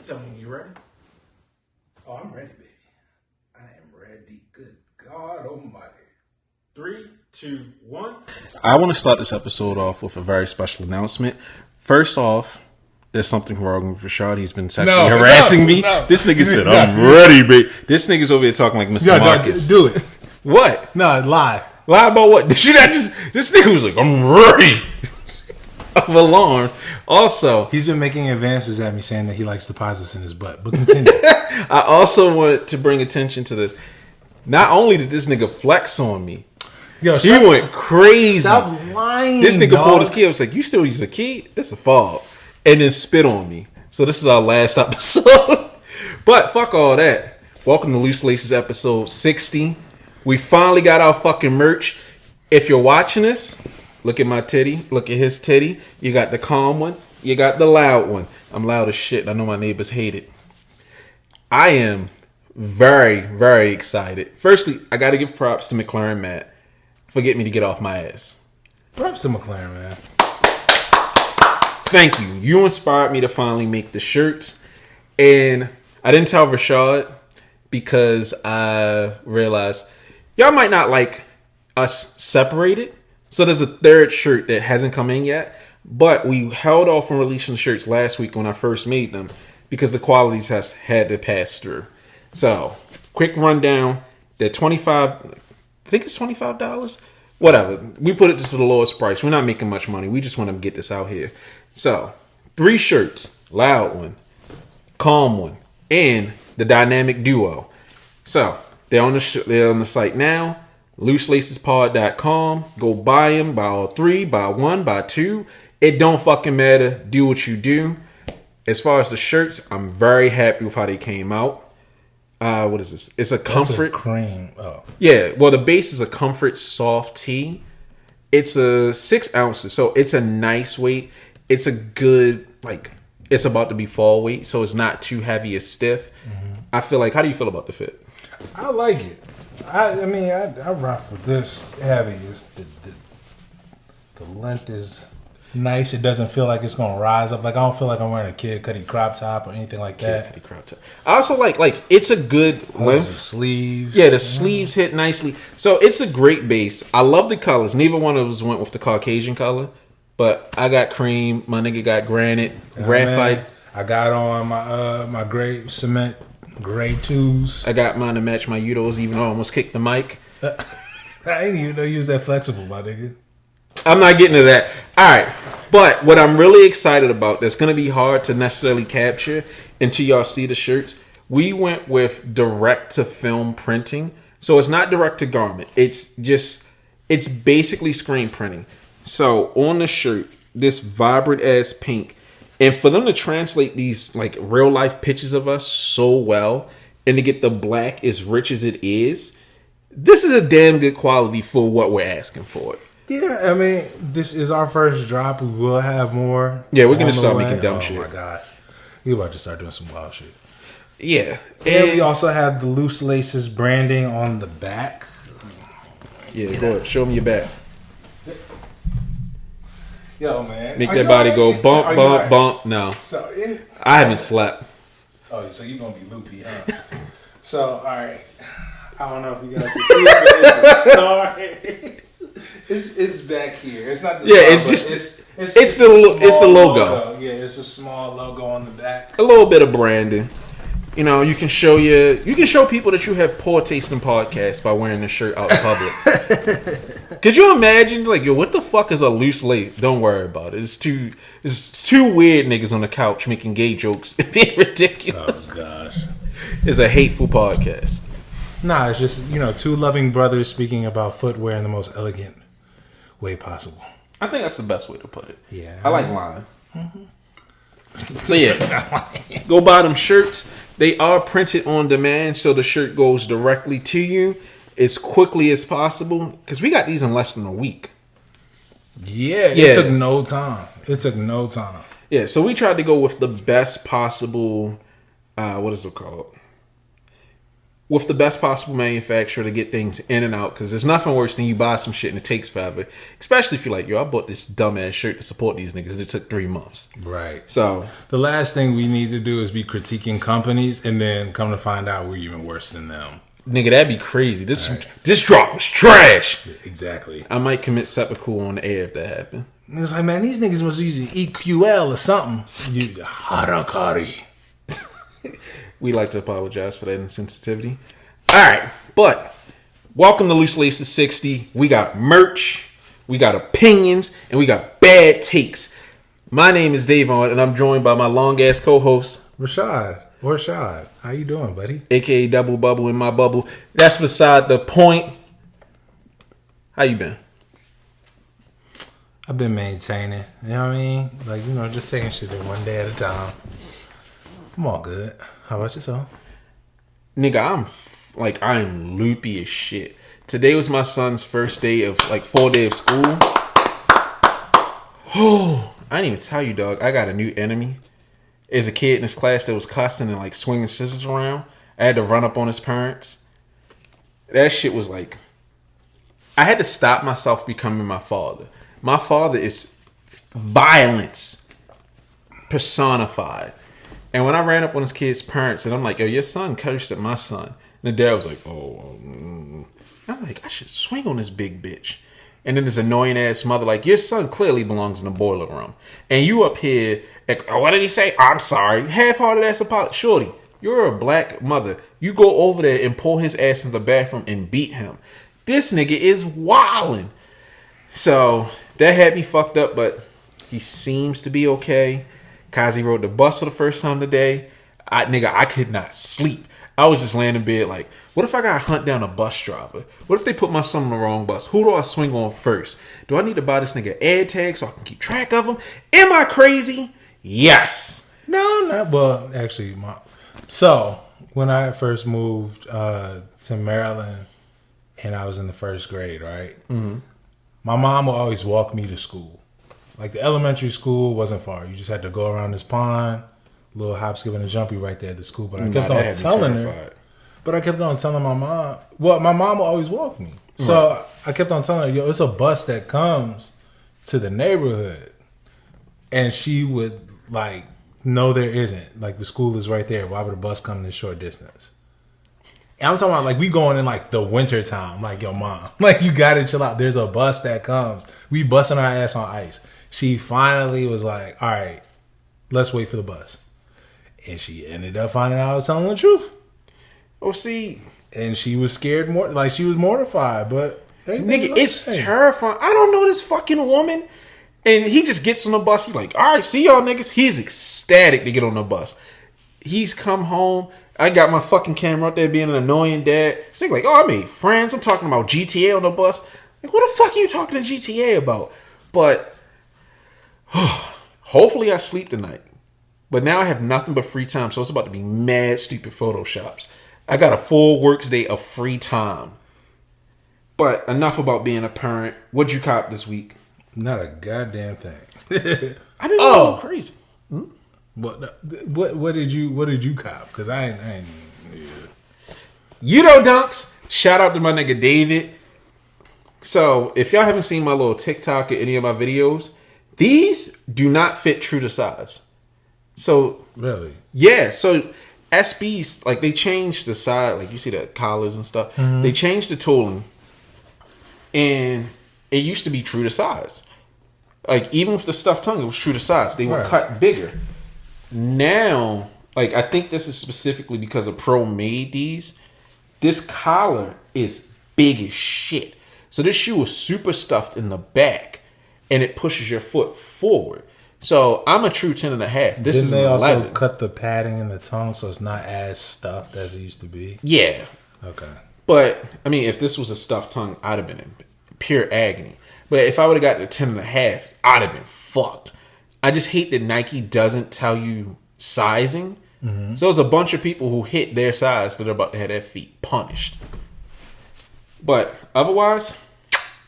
Tell me, you ready? Oh, I'm ready, baby. I am ready. Good God Almighty. 3, 2, 1. I want to start this episode off with a very special announcement. First off, there's something wrong with Rashad. He's been sexually harassing me. No. This nigga said, I'm ready, baby. This nigga's over here talking like Mr. Marcus. Do it. What? No, lie. Lie about what? Did you not just... This nigga was like, I'm ready. I'm alarmed. Also... He's been making advances at me saying that he likes deposits in his butt. But continue. I also wanted to bring attention to this. Not only did this nigga flex on me, Yo, he went crazy. Stop lying, This nigga dog. pulled his key. I was like, you still use a key? That's a fob. And then spit on me. So this is our last episode. But fuck all that. Welcome to Loose Laces episode 60. We finally got our fucking merch. If you're watching this, look at my titty. Look at his titty. You got the calm one. You got the loud one. I'm loud as shit. I know my neighbors hate it. I am very, very excited. Firstly, I got to give props to McLaren Matt for getting me to get off my ass. Props to McLaren, man. Thank you. You inspired me to finally make the shirts. And I didn't tell Rashad because I realized y'all might not like us separated. So there's a third shirt that hasn't come in yet. But we held off on releasing the shirts last week when I first made them because the quality test had to pass through. So, quick rundown. They're $25. I think it's $25. Whatever. We put it to the lowest price. We're not making much money. We just want to get this out here. So, 3 shirts. Loud one. Calm one. And the dynamic duo. So, they're on the site now. LooseLacesPod.com. Go buy them. Buy all 3. Buy 1. Buy 2. It don't fucking matter. Do what you do. As far as the shirts, I'm very happy with how they came out. What is this? It's a comfort. That's a cream. Oh. Yeah, well, the base is a comfort soft tee. It's a 6 ounces, so it's a nice weight. It's a good, like, it's about to be fall weight, so it's not too heavy or stiff. Mm-hmm. I feel like, how do you feel about the fit? I like it. I mean, I rock with this heavy. It's the length is nice. It doesn't feel like it's gonna rise up. Like, I don't feel like I'm wearing a Kid Cudi crop top or anything like that. Crop top. I also like it's a good length. The sleeves. Yeah, the sleeves hit nicely. So it's a great base. I love the colors. Neither one of us went with the Caucasian color, but I got cream. My nigga got granite, graphite. Man, I got on my gray cement gray 2s. I got mine to match my Udos, even though I almost kicked the mic. I didn't even know you was that flexible, my nigga. I'm not getting to that. All right. But what I'm really excited about that's going to be hard to necessarily capture until y'all see the shirts, we went with direct-to-film printing. So it's not direct-to-garment. It's basically screen printing. So on the shirt, this vibrant-ass pink. And for them to translate these like real-life pictures of us so well and to get the black as rich as it is, this is a damn good quality for what we're asking for it. Yeah, I mean, this is our first drop. We will have more. Yeah, we're going to start making dumb shit. Oh, my God. You about to start doing some wild shit. Yeah. And we also have the Loose Laces branding on the back. Yeah, go ahead. Show me your back. Yo, man. Make that body go bump, bump, bump. No. So I haven't slept. Oh, so you're going to be loopy, huh? So, all right. I don't know if you guys can see it, but it's a star. It's back here. It's not the Yeah, star, it's just it's the logo. Yeah, it's a small logo on the back. A little bit of branding. You know, you can show people that you have poor taste in podcasts by wearing this shirt out in public. Could you imagine, like, yo, what the fuck is a loose lace? Don't worry about it. It's two weird niggas on the couch making gay jokes and being ridiculous. Oh gosh, it's a hateful podcast. Nah, it's just, two loving brothers speaking about footwear in the most elegant way possible. I think that's the best way to put it. Yeah, I like lying. Mm-hmm. So yeah, go buy them shirts. They are printed on demand, so the shirt goes directly to you as quickly as possible. Because we got these in less than a week. Yeah, it took no time. Yeah, so we tried to go with the best possible. What is it called? with the best possible manufacturer to get things in and out, because there's nothing worse than you buy some shit and it takes forever. Especially if you're like, yo, I bought this dumbass shirt to support these niggas and it took 3 months. Right. So The last thing we need to do is be critiquing companies and then come to find out we're even worse than them. nigga, that'd be crazy. This drop was trash. Exactly. I might commit seppuku on the air if that happened. It's like, man, these niggas must use EQL or something. Harakari. We like to apologize for that insensitivity. Alright, but welcome to Loose Laces 60. We got merch, we got opinions, and we got bad takes. My name is Davon, and I'm joined by my long-ass co-host, Rashad. How you doing, buddy? aka Double Bubble in my bubble. That's beside the point. How you been? I've been maintaining. You know what I mean? Like, just taking shit in one day at a time. I'm all good. How about yourself? Nigga, I'm loopy as shit. Today was my son's first day of, 4 day of school. Oh, I didn't even tell you, dog. I got a new enemy. There's a kid in his class that was cussing and, swinging scissors around. I had to run up on his parents. That shit was I had to stop myself becoming my father. My father is violence personified. And when I ran up on this kid's parents and I'm like, yo, your son cursed at my son. And the dad was like, I'm like, I should swing on this big bitch. And then this annoying ass mother like, your son clearly belongs in the boiler room. And you up here, what did he say? I'm sorry. Half-hearted ass apology. Shorty, you're a black mother. You go over there and pull his ass in the bathroom and beat him. This nigga is wildin'. So that had me fucked up, but he seems to be okay. Kazi rode the bus for the first time today. I could not sleep. I was just laying in bed like, what if I gotta hunt down a bus driver? What if they put my son on the wrong bus? Who do I swing on first? Do I need to buy this nigga ad tag so I can keep track of him? Am I crazy? Yes. No, not well. Actually, so when I first moved to Maryland, and I was in the first grade, right? Mm-hmm. My mom would always walk me to school. Like the elementary school wasn't far. You just had to go around this pond, little hop, skip, and a jumpy right there at the school. But I kept on telling her. But I kept on telling my mom. Well, my mom would always walk me. So I kept on telling her, yo, it's a bus that comes to the neighborhood. And she would no, there isn't. The school is right there. Why would a bus come this short distance? And I'm talking about we going in the winter time. Yo, mom, you gotta chill out. There's a bus that comes. We busting our ass on ice. She finally was like, all right, let's wait for the bus. And she ended up finding out I was telling the truth. Oh, see. And she was scared she was mortified, but nigga, it's terrifying. I don't know this fucking woman. And he just gets on the bus. He's like, all right, see y'all niggas. He's ecstatic to get on the bus. He's come home. I got my fucking camera out there being an annoying dad. He's like, oh, I made friends. I'm talking about GTA on the bus. What the fuck are you talking to GTA about? But hopefully I sleep tonight. But now I have nothing but free time, so it's about to be mad stupid Photoshops. I got a full works day of free time. But enough about being a parent. What'd you cop this week? Not a goddamn thing. I've been going crazy. What did you cop? Because I ain't Dunks. Shout out to my nigga David. So if y'all haven't seen my little TikTok or any of my videos, these do not fit true to size. So really, yeah. So SBs they changed the size. You see the collars and stuff. Mm-hmm. They changed the tooling, and it used to be true to size. Even with the stuffed tongue, it was true to size. They were cut bigger. Now, I think this is specifically because a pro made these. This collar is big as shit. So this shoe is super stuffed in the back, and it pushes your foot forward. So I'm a true 10.5. This is they 11. Also cut the padding in the tongue so it's not as stuffed as it used to be? Yeah. Okay. But, if this was a stuffed tongue, I'd have been in pure agony. But if I would have got the 10.5, I'd have been fucked. I just hate that Nike doesn't tell you sizing. Mm-hmm. So there's a bunch of people who hit their size that are about to have their feet punished. But otherwise,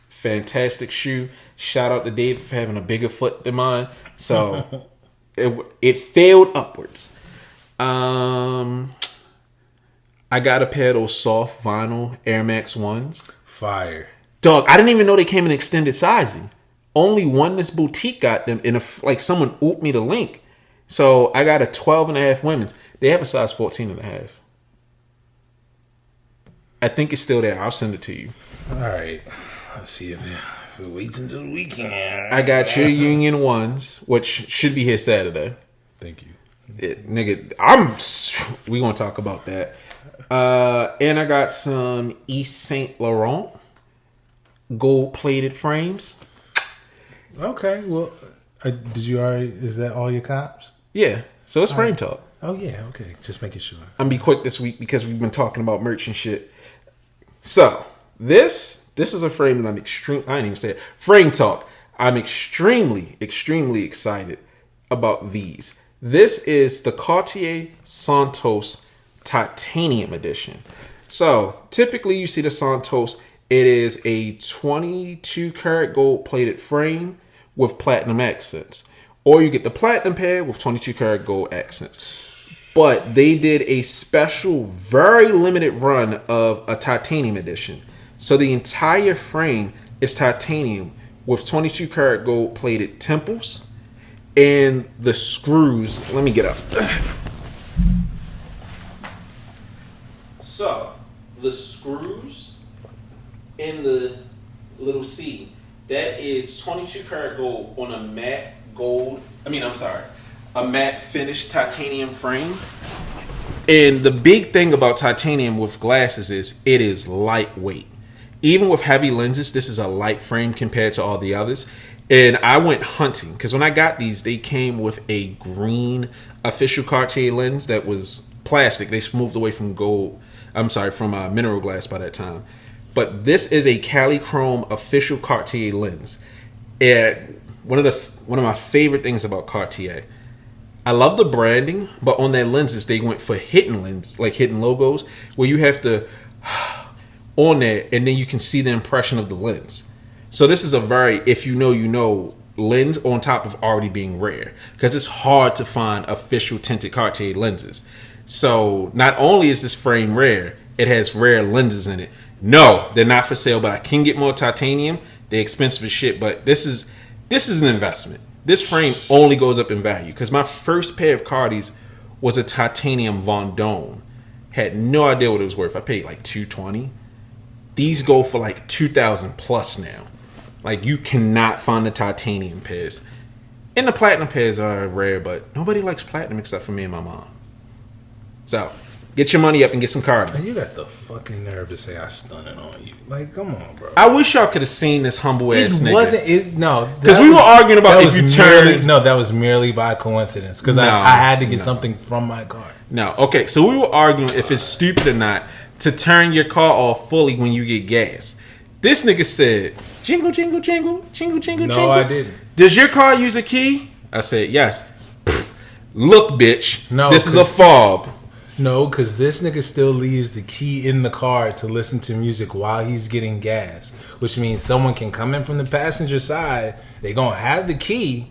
fantastic shoe. Shout out to Dave for having a bigger foot than mine. So it failed upwards. I I got a pair of those soft vinyl Air Max 1s. Fire. Dog, I didn't even know they came in extended sizing. Only one this boutique got them, and like someone ooped me the link. So I got a 12 and a half women's. They have a size 14 and a half. I think it's still there. I'll send it to you. All right. Let's see if it waits until the weekend. I got your Union 1s, which should be here Saturday. Thank you. Nigga, we gonna talk about that. And I got some East Saint Laurent gold plated frames. Okay, well, did you already? Is that all your cops? Yeah, so it's frame talk. Oh yeah, okay. Just making sure. I'm gonna be quick this week because we've been talking about merch and shit. So this is a frame that I didn't even say it. Frame talk. I'm extremely excited about these. This is the Cartier Santos Titanium Edition. So typically you see the Santos. It is a 22 karat gold plated frame with platinum accents. Or you get the platinum pair with 22 karat gold accents. But they did a special, very limited run of a titanium edition. So the entire frame is titanium with 22 karat gold plated temples. And the screws, let me get up. So, the screws in the little C, that is 22 karat gold on a matte a matte finished titanium frame. And the big thing about titanium with glasses is it is lightweight. Even with heavy lenses, this is a light frame compared to all the others. And I went hunting because when I got these, they came with a green official Cartier lens that was plastic. They moved away from from mineral glass by that time. But this is a Cali Chrome official Cartier lens. And one of my favorite things about Cartier, I love the branding, but on their lenses, they went for hidden lenses, like hidden logos, where you have to on there, and then you can see the impression of the lens. So this is a very, if you know, lens on top of already being rare. Because it's hard to find official tinted Cartier lenses. So not only is this frame rare, it has rare lenses in it. No, they're not for sale, but I can get more titanium. They're expensive as shit, but this is an investment. This frame only goes up in value. Because my first pair of Cardis was a titanium Vendome. Had no idea what it was worth. I paid like $220. These go for like $2,000 plus now. Like, you cannot find the titanium pairs. And the platinum pairs are rare, but nobody likes platinum except for me and my mom. So, get your money up and get some cards. And you got the fucking nerve to say I stunned it on you. Like, come on, bro. I wish y'all could have seen this humble ass nigga. No. Because we were arguing about if you turn... No, that was merely by coincidence. Because I had to get something from my car. No, okay. So, we were arguing if it's stupid or not to turn your car off fully when you get gas. This nigga said, jingle, jingle, jingle, jingle, jingle, no, jingle. No, I didn't. Does your car use a key? I said, yes. Look, bitch. No, this is a fob. No, because this nigga still leaves the key in the car to listen to music while he's getting gas. Which means someone can come in from the passenger side. They're going to have the key,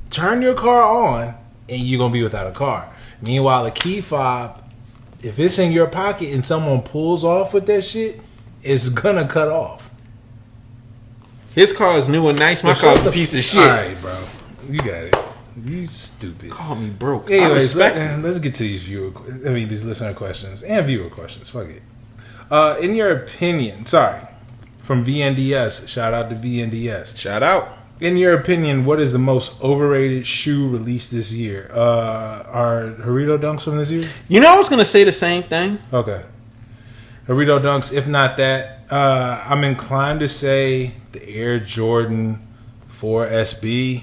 turn your car on, and you're going to be without a car. Meanwhile, a key fob, if it's in your pocket and someone pulls off with that shit, it's gonna cut off. His car is new and nice. My car's a piece of shit. All right, bro. You got it. You stupid. Call me broke. Anyways, let's get to these these listener questions and viewer questions. Fuck it. In your opinion, from VNDS. Shout out to VNDS. Shout out. In your opinion, what is the most overrated shoe released this year? Are Harito Dunks from this year? You know, I was gonna say the same thing. Okay. Harito Dunks, if not that, I'm inclined to say the Air Jordan 4 SB,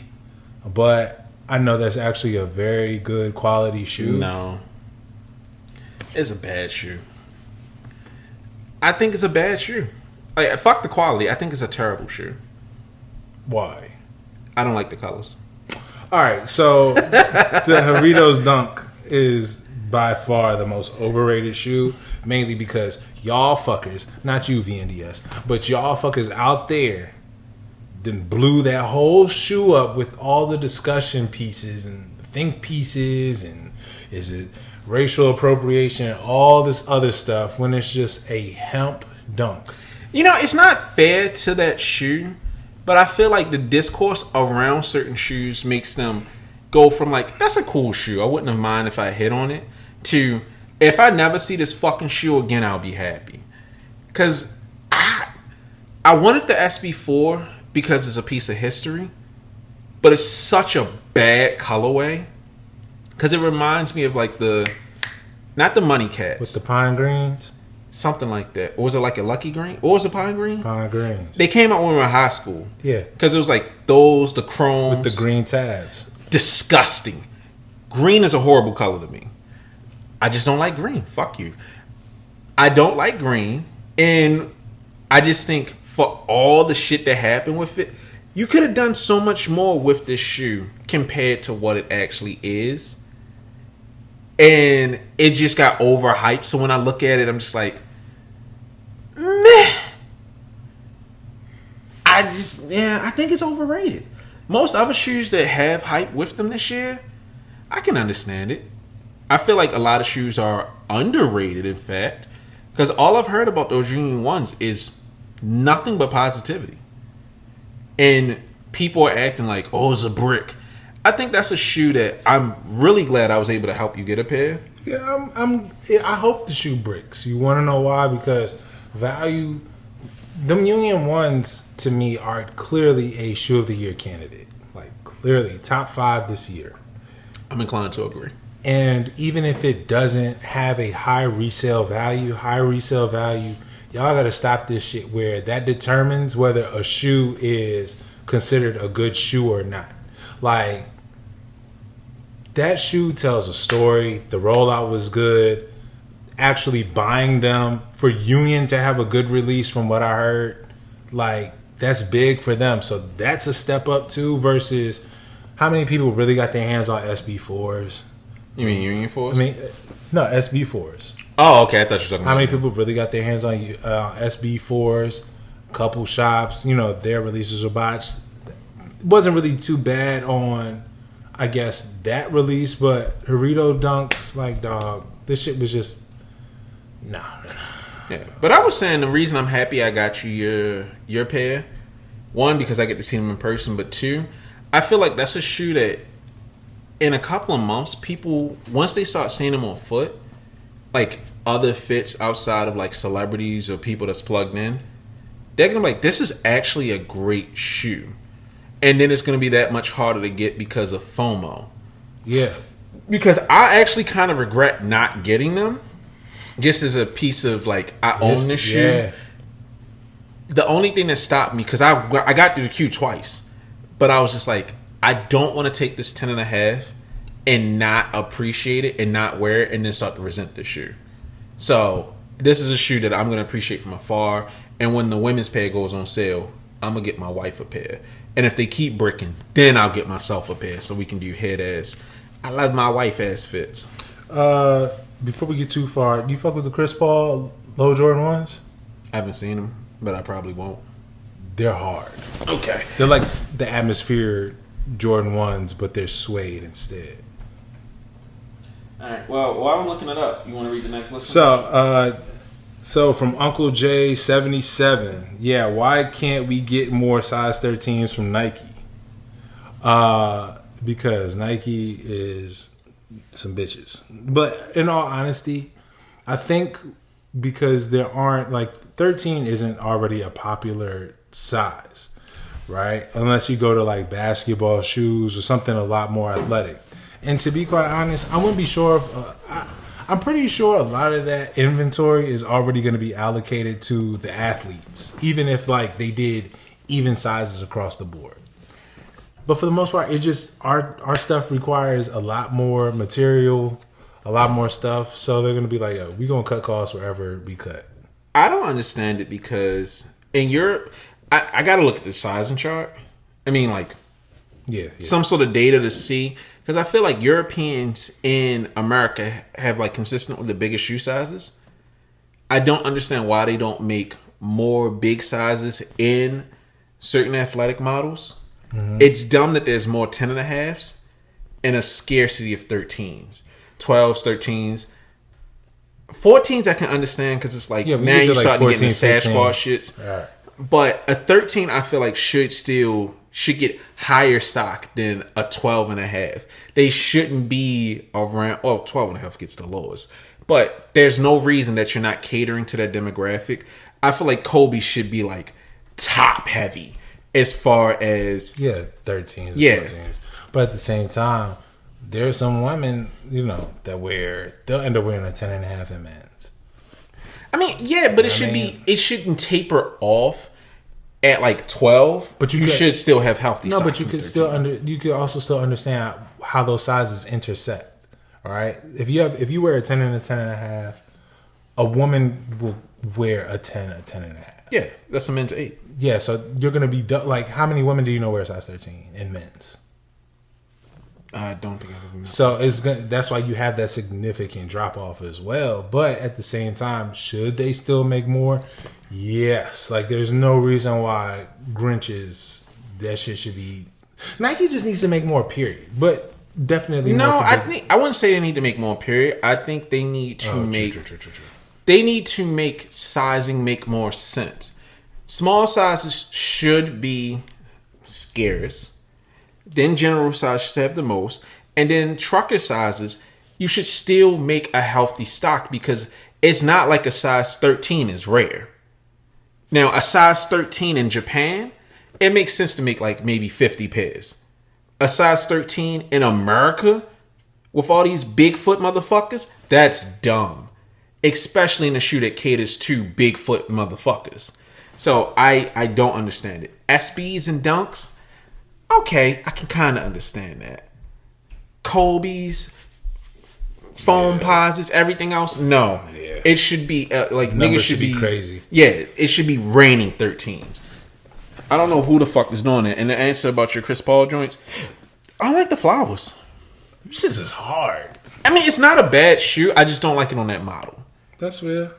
but I know that's actually a very good quality shoe. No. It's a bad shoe. I think it's a bad shoe. Like, fuck the quality. I think it's a terrible shoe. Why? I don't like the colors. Alright, so the Harito's Dunk is by far the most overrated shoe, mainly because y'all fuckers, not you VNDS, but y'all fuckers out there then blew that whole shoe up with all the discussion pieces and think pieces and Is it racial appropriation? All this other stuff when it's just a hemp dunk. You know, it's not fair to that shoe, but I feel like the discourse around certain shoes makes them go from like, that's a cool shoe, I wouldn't have mind if I hit on it, to if I never see this fucking shoe again, I'll be happy. Because I wanted the SB4 because it's a piece of history, but it's such a bad colorway. Because it reminds me of like not the Money Cats. With the pine greens? Something like that. Or was it like a Lucky Green? Or was it Pine Green? Pine greens. They came out when we were in high school. Yeah. Because it was like those, the chromes. With the green tabs. Disgusting. Green is a horrible color to me. I just don't like green. Fuck you. I don't like green. And I just think for all the shit that happened with it, you could have done so much more with this shoe compared to what it actually is. And it just got overhyped. So when I look at it, I'm just like, meh. I think it's overrated. Most other shoes that have hype with them this year, I can understand it. I feel like a lot of shoes are underrated, in fact, because all I've heard about those Union ones is nothing but positivity. And people are acting like, oh, it's a brick. I think that's a shoe that I'm really glad I was able to help you get a pair. Yeah, I hope the shoe breaks. You want to know why? Because value, them Union ones to me are clearly a shoe of the year candidate. Like clearly top 5 this year. I'm inclined to agree. And even if it doesn't have a high resale value, y'all got to stop this shit where that determines whether a shoe is considered a good shoe or not. Like, that shoe tells a story. The rollout was good. Actually buying them for Union to have a good release from what I heard, like, that's big for them. So that's a step up too versus how many people really got their hands on SB4s? You mean Union Force? I mean, no, SB4s. Oh, okay. I thought you were talking How about many people really got their hands on SB4s? Couple shops, their releases were botched. It wasn't really too bad on, I guess, that release, but Harito Dunks, like, dog, this shit was just no. Yeah, but I was saying the reason I'm happy I got you your pair, one, because I get to see them in person, but two, I feel like that's a shoe that in a couple of months, people, once they start seeing them on foot, like other fits outside of like celebrities or people that's plugged in, they're gonna be like, this is actually a great shoe. And then it's going to be that much harder to get because of FOMO. Yeah. Because I actually kind of regret not getting them. Just as a piece of, like, I own this shoe. Yeah. The only thing that stopped me, because I got through the queue twice. But I was just like, I don't want to take this 10.5 and not appreciate it and not wear it and then start to resent the shoe. So, this is a shoe that I'm going to appreciate from afar. And when the women's pair goes on sale, I'm going to get my wife a pair. And if they keep bricking, then I'll get myself a pair so we can do head ass. I love my wife ass fits. Before we get too far, do you fuck with the Chris Paul low Jordan ones? I haven't seen them, but I probably won't. They're hard. Okay. They're like the atmosphere Jordan ones, but they're suede instead. Alright, well, while I'm looking it up, you want to read the next list? So from Uncle J 77, yeah, why can't we get more size 13s from Nike? Because Nike is some bitches. But in all honesty, I think because there aren't, like, 13 isn't already a popular size, right? Unless you go to like basketball shoes or something a lot more athletic. And to be quite honest, I wouldn't be sure if I'm pretty sure a lot of that inventory is already going to be allocated to the athletes, even if like they did even sizes across the board. But for the most part, it just our stuff requires a lot more material, a lot more stuff. So they're going to be like, "Yo, we gonna cut costs wherever we cut." I don't understand it because in Europe, I got to look at the sizing chart. I mean, like, Yeah. some sort of data to see. Because I feel like Europeans in America have like consistent with the biggest shoe sizes. I don't understand why they don't make more big sizes in certain athletic models. Mm-hmm. It's dumb that there's more 10.5s and a scarcity of 13s. 12s, 13s. 14s I can understand because it's like Yeah, we now get to, you're like, starting to get 14, into 15. Sasquatch shits. All right. But a 13 I feel like should get higher stock than a 12 and a half. They shouldn't be around. Oh, 12 and a half gets the lowest. But there's no reason that you're not catering to that demographic. I feel like Kobe should be like top heavy as far as Yeah, 13s, Yeah. 14s. But at the same time, there's some women, they'll end up wearing a 10 and a half in men's. I mean, yeah, but it shouldn't taper off at like 12. But you you could- should still have healthy. No, socks but you from could 13. you could also still understand how those sizes intersect. All right, if you wear a 10 and a 10 and a half, a woman will wear a 10 and a half. Yeah, that's a men's 8. Yeah, so you're gonna be like, how many women do you know wear size 13 in men's? I don't think I've ever. So that's why you have that significant drop off as well. But at the same time, should they still make more? Yes. Like, there's no reason why Grinches, that shit should be. Nike just needs to make more, period. But definitely No, more. I wouldn't say they need to make more. Period. I think they need to make. True. They need to make sizing make more sense. Small sizes should be scarce. Then general size should have the most. And then trucker sizes, you should still make a healthy stock because it's not like a size 13 is rare. Now, a size 13 in Japan, it makes sense to make like maybe 50 pairs. A size 13 in America with all these Bigfoot motherfuckers, that's dumb. Especially in a shoe that caters to Bigfoot motherfuckers. So I don't understand it. SBs and Dunks, okay, I can kind of understand that. Kobe's, foam posits, everything else, no. Yeah. It should be like Numbers niggas should be crazy. Yeah, it should be raining 13s. I don't know who the fuck is doing it. And the answer about your Chris Paul joints, I like the flowers. This is hard. I mean, it's not a bad shoe. I just don't like it on that model. That's fair.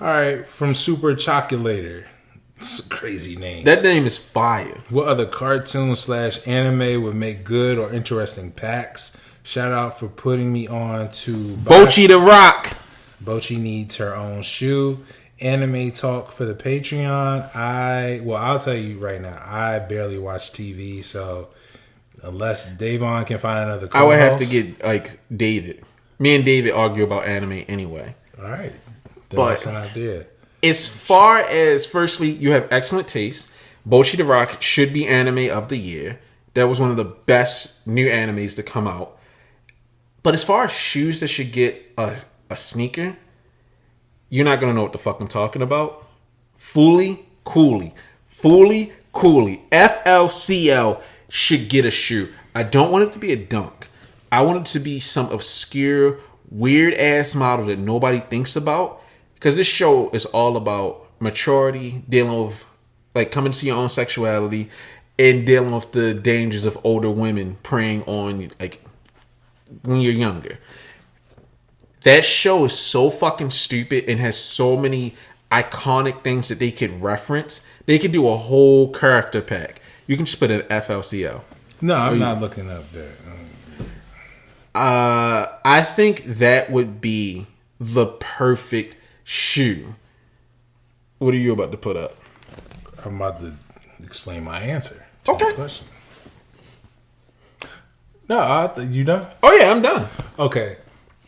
All right, from Super Chocolator. It's a crazy name. That name is fire. What other cartoon / anime would make good or interesting packs? Shout out for putting me on to Bochi the Rock. Bochi needs her own shoe. Anime talk for the Patreon. I'll tell you right now, I barely watch TV, so unless Davon can find another co-host, I would have to get like David. Me and David argue about anime anyway. All right, But- that's an idea. As far as, firstly, you have excellent taste. Bochi the Rock should be anime of the year. That was one of the best new animes to come out. But as far as shoes that should get a sneaker, you're not going to know what the fuck I'm talking about. Fooly Cooley. FLCL should get a shoe. I don't want it to be a dunk. I want it to be some obscure, weird ass model that nobody thinks about. Because this show is all about maturity, dealing with, like, coming to your own sexuality, and dealing with the dangers of older women preying on you, like, when you're younger. That show is so fucking stupid and has so many iconic things that they could reference. They could do a whole character pack. You can just put it at FLCL. No, I'm not looking up there. I think that would be the perfect shoe. What are you about to put up? I'm about to explain my answer to Okay. this question. No, you done? Oh yeah, I'm done. Okay.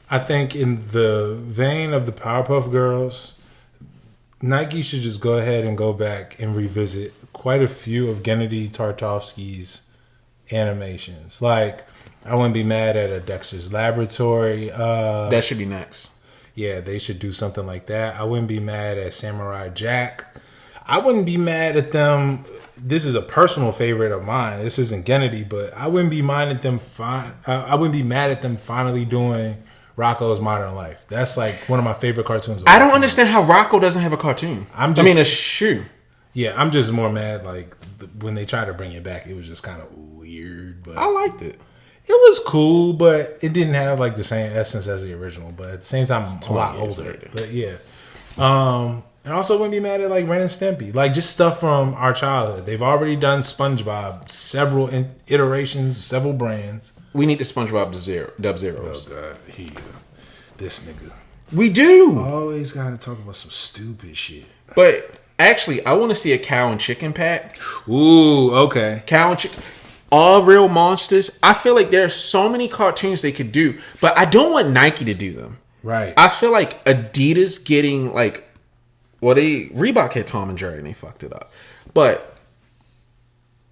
I think in the vein of the Powerpuff Girls, Nike should just go ahead and go back and revisit quite a few of Gennady Tartakovsky's animations. Like, I wouldn't be mad at a Dexter's Laboratory. That should be next. Yeah, they should do something like that. I wouldn't be mad at Samurai Jack. I wouldn't be mad at them. This is a personal favorite of mine. This isn't Gennady, but I wouldn't be mad at them. I wouldn't be mad at them finally doing Rocco's Modern Life. That's like one of my favorite cartoons. Of I all don't time. understand how Rocco doesn't have a cartoon. I'm I mean, a just- shoe. Yeah, I'm just more mad like when they tried to bring it back. It was just kind of weird, but I liked it. it was cool. But it didn't have like the same essence as the original. But at the same time, I'm a lot 20 years older. later. But yeah, And also wouldn't be mad at like Ren and Stimpy. Like just stuff from our childhood. They've already done SpongeBob, several iterations, several brands. We need the SpongeBob Dub Zeros. Oh God, this nigga. We do. Always gotta talk about some stupid shit. But actually, I want to see a cow and chicken pack. Ooh, okay. Cow and chicken. All real monsters. I feel like there's so many cartoons they could do, but I don't want Nike to do them. Right. I feel like Adidas getting like, well, Reebok had Tom and Jerry and they fucked it up, but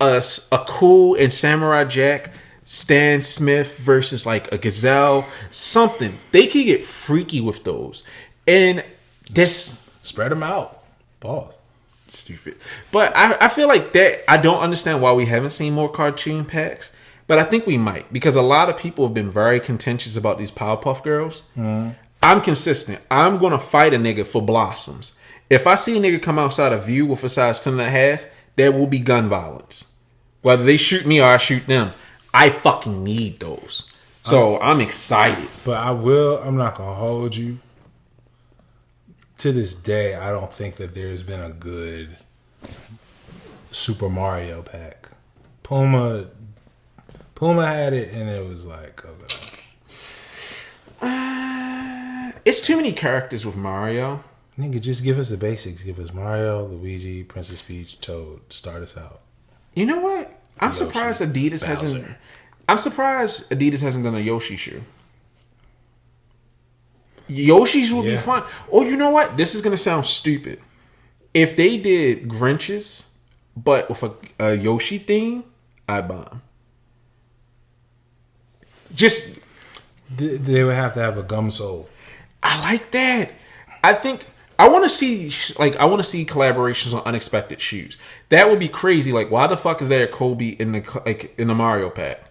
a Cool and Samurai Jack, Stan Smith versus like a Gazelle, something they could get freaky with those, and this Spread them out. Pause. stupid. But I feel like that. I don't understand why we haven't seen more cartoon packs. But I think we might, because a lot of people have been very contentious about these Powerpuff Girls. I'm consistent. I'm going to fight a nigga for Blossoms. If I see a nigga come outside of View with a size 10.5, there will be gun violence. Whether they shoot me or I shoot them, I fucking need those. So I'm excited. But I'm not going to hold you. To this day, I don't think that there's been a good Super Mario pack. Puma had it, and it was like, okay. It's too many characters with Mario. Nigga, just give us the basics. Give us Mario, Luigi, Princess Peach, Toad. Start us out. You know what? I'm Yoshi, surprised Adidas hasn't. Bowser. I'm surprised Adidas hasn't done a Yoshi shoe. Yoshi's would be Yeah. fun. Oh, you know what? This is gonna sound stupid. If they did Grinches, but with a Yoshi theme, I'd buy 'em. Just, They would have to have a gum sole. I like that. I think I want to see collaborations on unexpected shoes. That would be crazy. Like, why the fuck is there a Kobe in the Mario pack?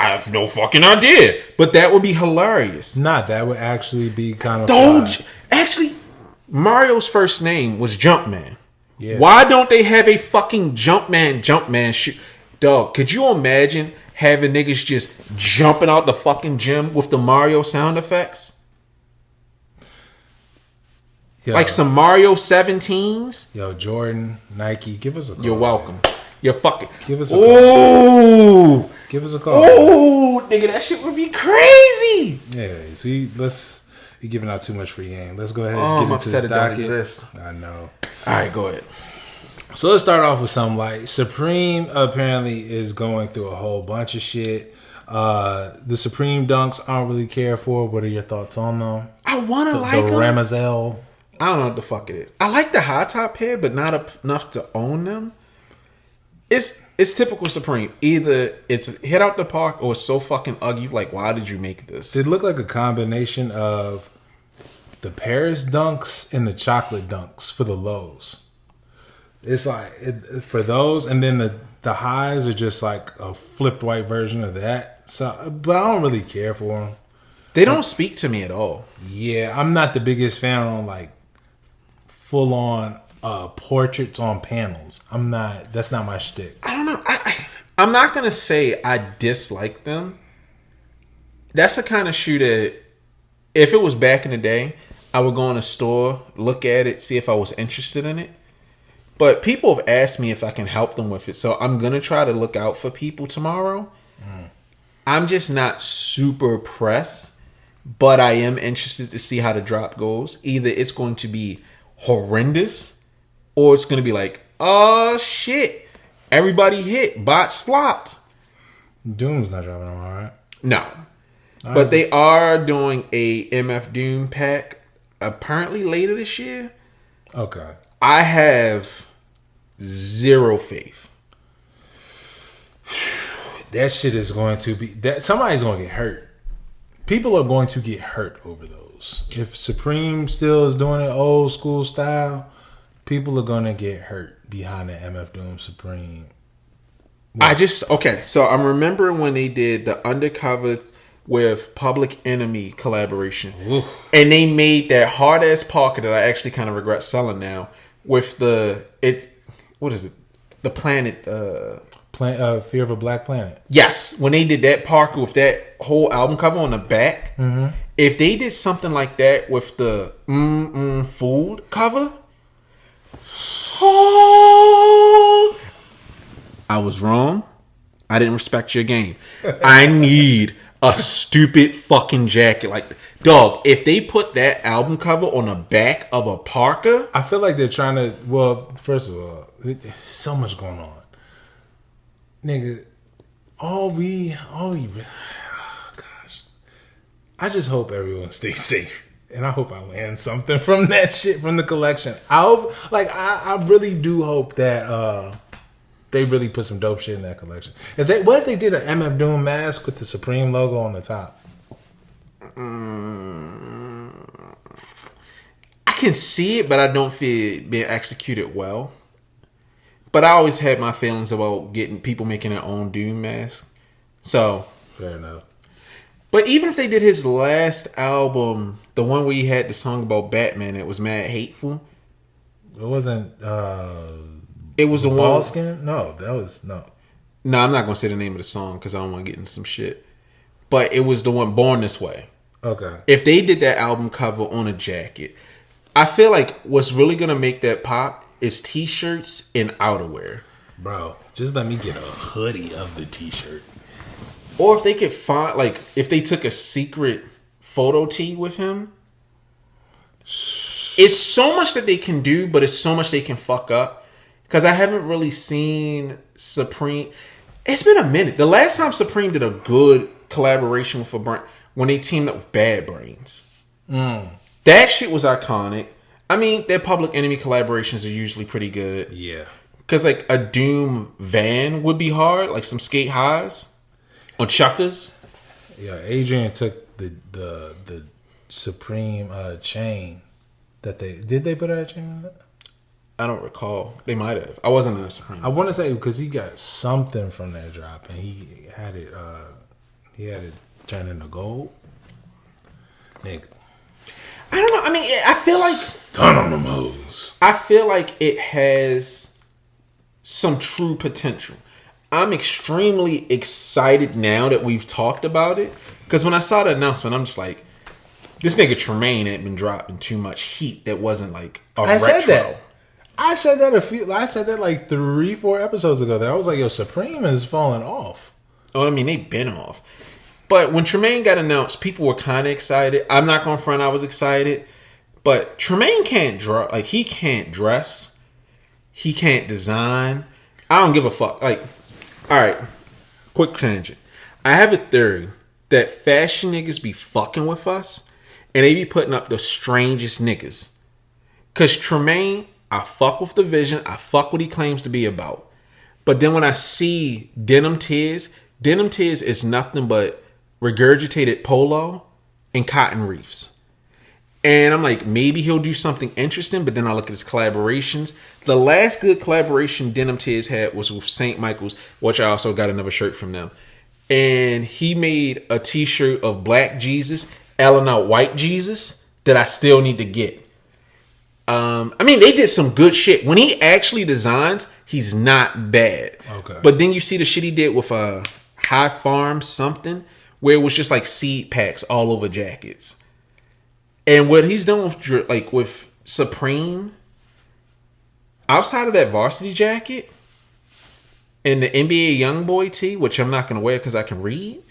I have no fucking idea. But that would be hilarious. That would actually be kind of Doge. Actually, Mario's first name was Jumpman. Yeah. Why don't they have a fucking Jumpman shoe? Dog, could you imagine having niggas just jumping out the fucking gym with the Mario sound effects? Yo, Like some Mario 17s? Yo, Jordan, Nike, give us a call. You're welcome. You're fucking. Give us a Ooh! Give us a call. Ooh! Nigga, that shit would be crazy! Yeah, so you're giving out too much free game. Let's go ahead Oh, and I'm get into upset this it don't docket. exist. I know. Alright, go ahead. So let's start off with something like Supreme apparently is going through a whole bunch of shit. The Supreme Dunks I don't really care for. What are your thoughts on them? I wanna The like them. Ramazel. I don't know what the fuck it is. I like the high top pair, but not enough to own them. It's typical Supreme. Either it's hit out the park or it's so fucking ugly. Like, why did you make this? It looked like a combination of the Paris Dunks and the chocolate Dunks for the lows. It's like for those, and then the highs are just like a flipped white version of that. So, but I don't really care for them. They don't speak to me at all. Yeah, I'm not the biggest fan on like full on portraits on panels. I'm not. That's not my shtick. I don't know. I'm not gonna say I dislike them. That's the kind of shoe that, if it was back in the day, I would go in a store, look at it, see if I was interested in it. But people have asked me if I can help them with it, so I'm gonna try to look out for people tomorrow. I'm just not super pressed, but I am interested to see how the drop goes. Either it's going to be horrendous, or it's going to be like, oh shit, everybody hit, bots flopped. Doom's not dropping them, all right. No, but they are doing a MF Doom pack apparently later this year. Okay. I have zero faith. That shit is going to be that somebody's going to get hurt. People are going to get hurt over those. If Supreme still is doing it old school style, people are going to get hurt behind the MF Doom Supreme. So I'm remembering when they did the Undercover with Public Enemy collaboration. Oof. And they made that hard ass Parker that I actually kind of regret selling now with the Planet Fear of a Black Planet. yes, when they did that Parker with that whole album cover on the back, and If they did something like that with the food cover, I was wrong. I didn't respect your game. I need a stupid fucking jacket. Like, dog, if they put that album cover on the back of a parka, I feel like they're trying to. Well, first of all, there's so much going on, nigga. All we. Oh, gosh. I just hope everyone stays safe, and I hope I land something from that shit from the collection. I hope, like, I really do hope that they really put some dope shit in that collection. What if they did an MF Doom mask with the Supreme logo on the top? I can see it, but I don't feel it being executed well. But I always had my feelings about getting people making their own Doom mask. So, Fair enough. but even if they did his last album, the one where he had the song about Batman, it was mad hateful. It wasn't. It was the one. Ball skin? No, that was no. No, I'm not gonna say the name of the song because I don't want to get into some shit. But it was the one, Born This Way. Okay. If they did that album cover on a jacket, I feel like what's really gonna make that pop is t-shirts and outerwear. Bro, just let me get a hoodie of the t-shirt. Or if they could find, like, if they took a secret photo tee with him. It's so much that they can do, but it's so much they can fuck up. Because I haven't really seen Supreme. It's been a minute. The last time Supreme did a good collaboration with a brand, when they teamed up with Bad Brains. That shit was iconic. I mean, their Public Enemy collaborations are usually pretty good. Yeah. Because, like, a Doom van would be hard. Like, some skate highs or chuckers. Yeah, Adrian took the Supreme chain that they put a chain on it? I don't recall. They might have. I wasn't in the Supreme. I want to say because he got something from that drop and he had it turned into gold. Nigga. I don't know. I mean, I feel like Stun on them hoes. I feel like it has some true potential. I'm extremely excited now that we've talked about it. Because when I saw the announcement, I'm just like, this nigga Tremaine had been dropping too much heat that wasn't like a retro. I said that like 3-4 episodes ago. That I was like, yo, Supreme is falling off. Oh, I mean, they've been off. But when Tremaine got announced, people were kind of excited. I'm not going to front, I was excited. But Tremaine can't draw. Like, he can't dress. He can't design. I don't give a fuck. Like, all right, quick tangent. I have a theory that fashion niggas be fucking with us and they be putting up the strangest niggas. Because Tremaine, I fuck with the vision. I fuck what he claims to be about. But then when I see Denim Tears is nothing but regurgitated polo and cotton reefs. And I'm like, maybe he'll do something interesting, but then I look at his collaborations. The last good collaboration Denim Tears had was with St. Michael's, which I also got another shirt from them. And he made a t-shirt of Black Jesus, Eleanor White Jesus, that I still need to get. I mean, they did some good shit. When he actually designs, he's not bad. Okay. But then you see the shit he did with High Farm something, where it was just like seed packs all over jackets. And what he's done with Supreme, outside of that varsity jacket and the NBA Youngboy tee, which I'm not going to wear because I can read.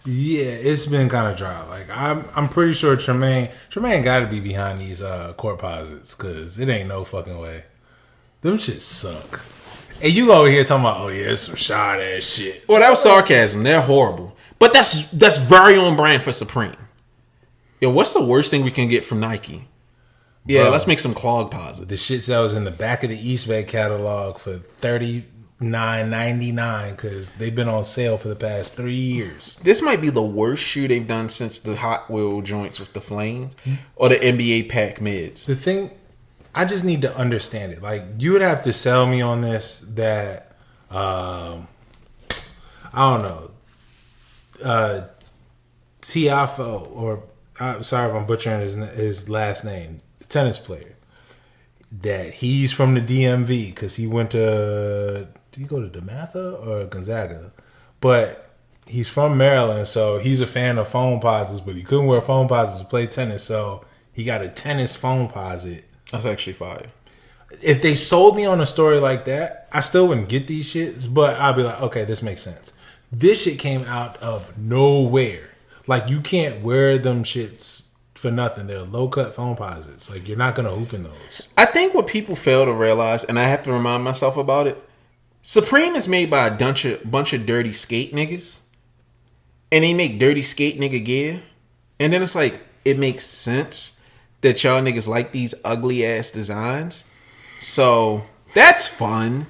Yeah, it's been kind of dry. Like I'm pretty sure Tremaine got to be behind these court posits because it ain't no fucking way. Them shit suck. And you over here talking about, oh yeah, it's some shot ass shit. Well, that was sarcasm. They're horrible, but that's very on brand for Supreme. Yo, what's the worst thing we can get from Nike? Yeah, Bro, let's make some clog posits. the shit sells in the back of the Eastbay catalog for $39.99 because they've been on sale for the past 3 years. This might be the worst shoe they've done since the Hot Wheel joints with the flames or the NBA pack mids. The thing, I just need to understand it. Like, you would have to sell me on this that, I don't know, Tiafo, or I'm sorry if I'm butchering his last name, the tennis player, that he's from the DMV because he went to, did he go to DeMatha or Gonzaga? But he's from Maryland, so he's a fan of phone posits, but he couldn't wear phone posits to play tennis, so he got a tennis phone posit. That's actually fire. If they sold me on a story like that, I still wouldn't get these shits, but I'd be like, okay, this makes sense. This shit came out of nowhere. Like, you can't wear them shits for nothing. They're low cut phone posits. Like, you're not gonna hoop in those. I think what people fail to realize, and I have to remind myself about it, Supreme is made by a bunch of dirty skate niggas. And they make dirty skate nigga gear. And then it's like, it makes sense that y'all niggas like these ugly ass designs. So that's fun.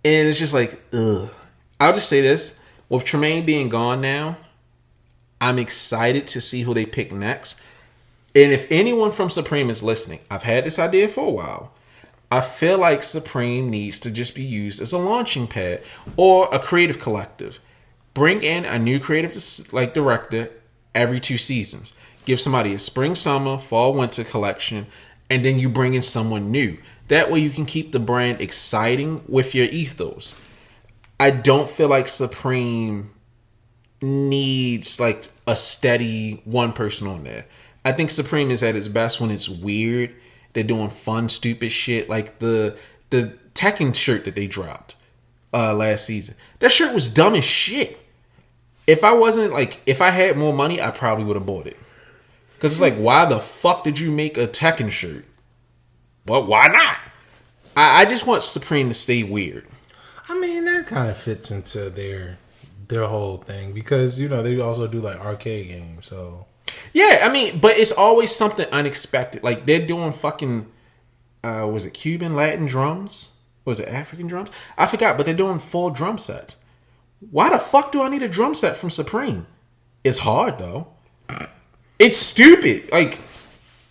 And it's just like, ugh. I'll just say this. With Tremaine being gone now, I'm excited to see who they pick next. And if anyone from Supreme is listening, I've had this idea for a while. I feel like Supreme needs to just be used as a launching pad or a creative collective. Bring in a new creative director every 2 seasons. Give somebody a spring, summer, fall, winter collection, and then you bring in someone new. That way you can keep the brand exciting with your ethos. I don't feel like Supreme needs like a steady one person on there. I think Supreme is at its best when it's weird. They're doing fun, stupid shit like the Tekken shirt that they dropped last season. That shirt was dumb as shit. If I had more money, I probably would have bought it. Because it's like, why the fuck did you make a Tekken shirt? Well, why not? I just want Supreme to stay weird. I mean, that kind of fits into their whole thing because, you know, they also do like arcade games, so. Yeah, I mean, but it's always something unexpected. Like, they're doing fucking, was it Cuban, Latin drums? Was it African drums? I forgot, but they're doing full drum sets. Why the fuck do I need a drum set from Supreme? It's hard, though. It's stupid. Like,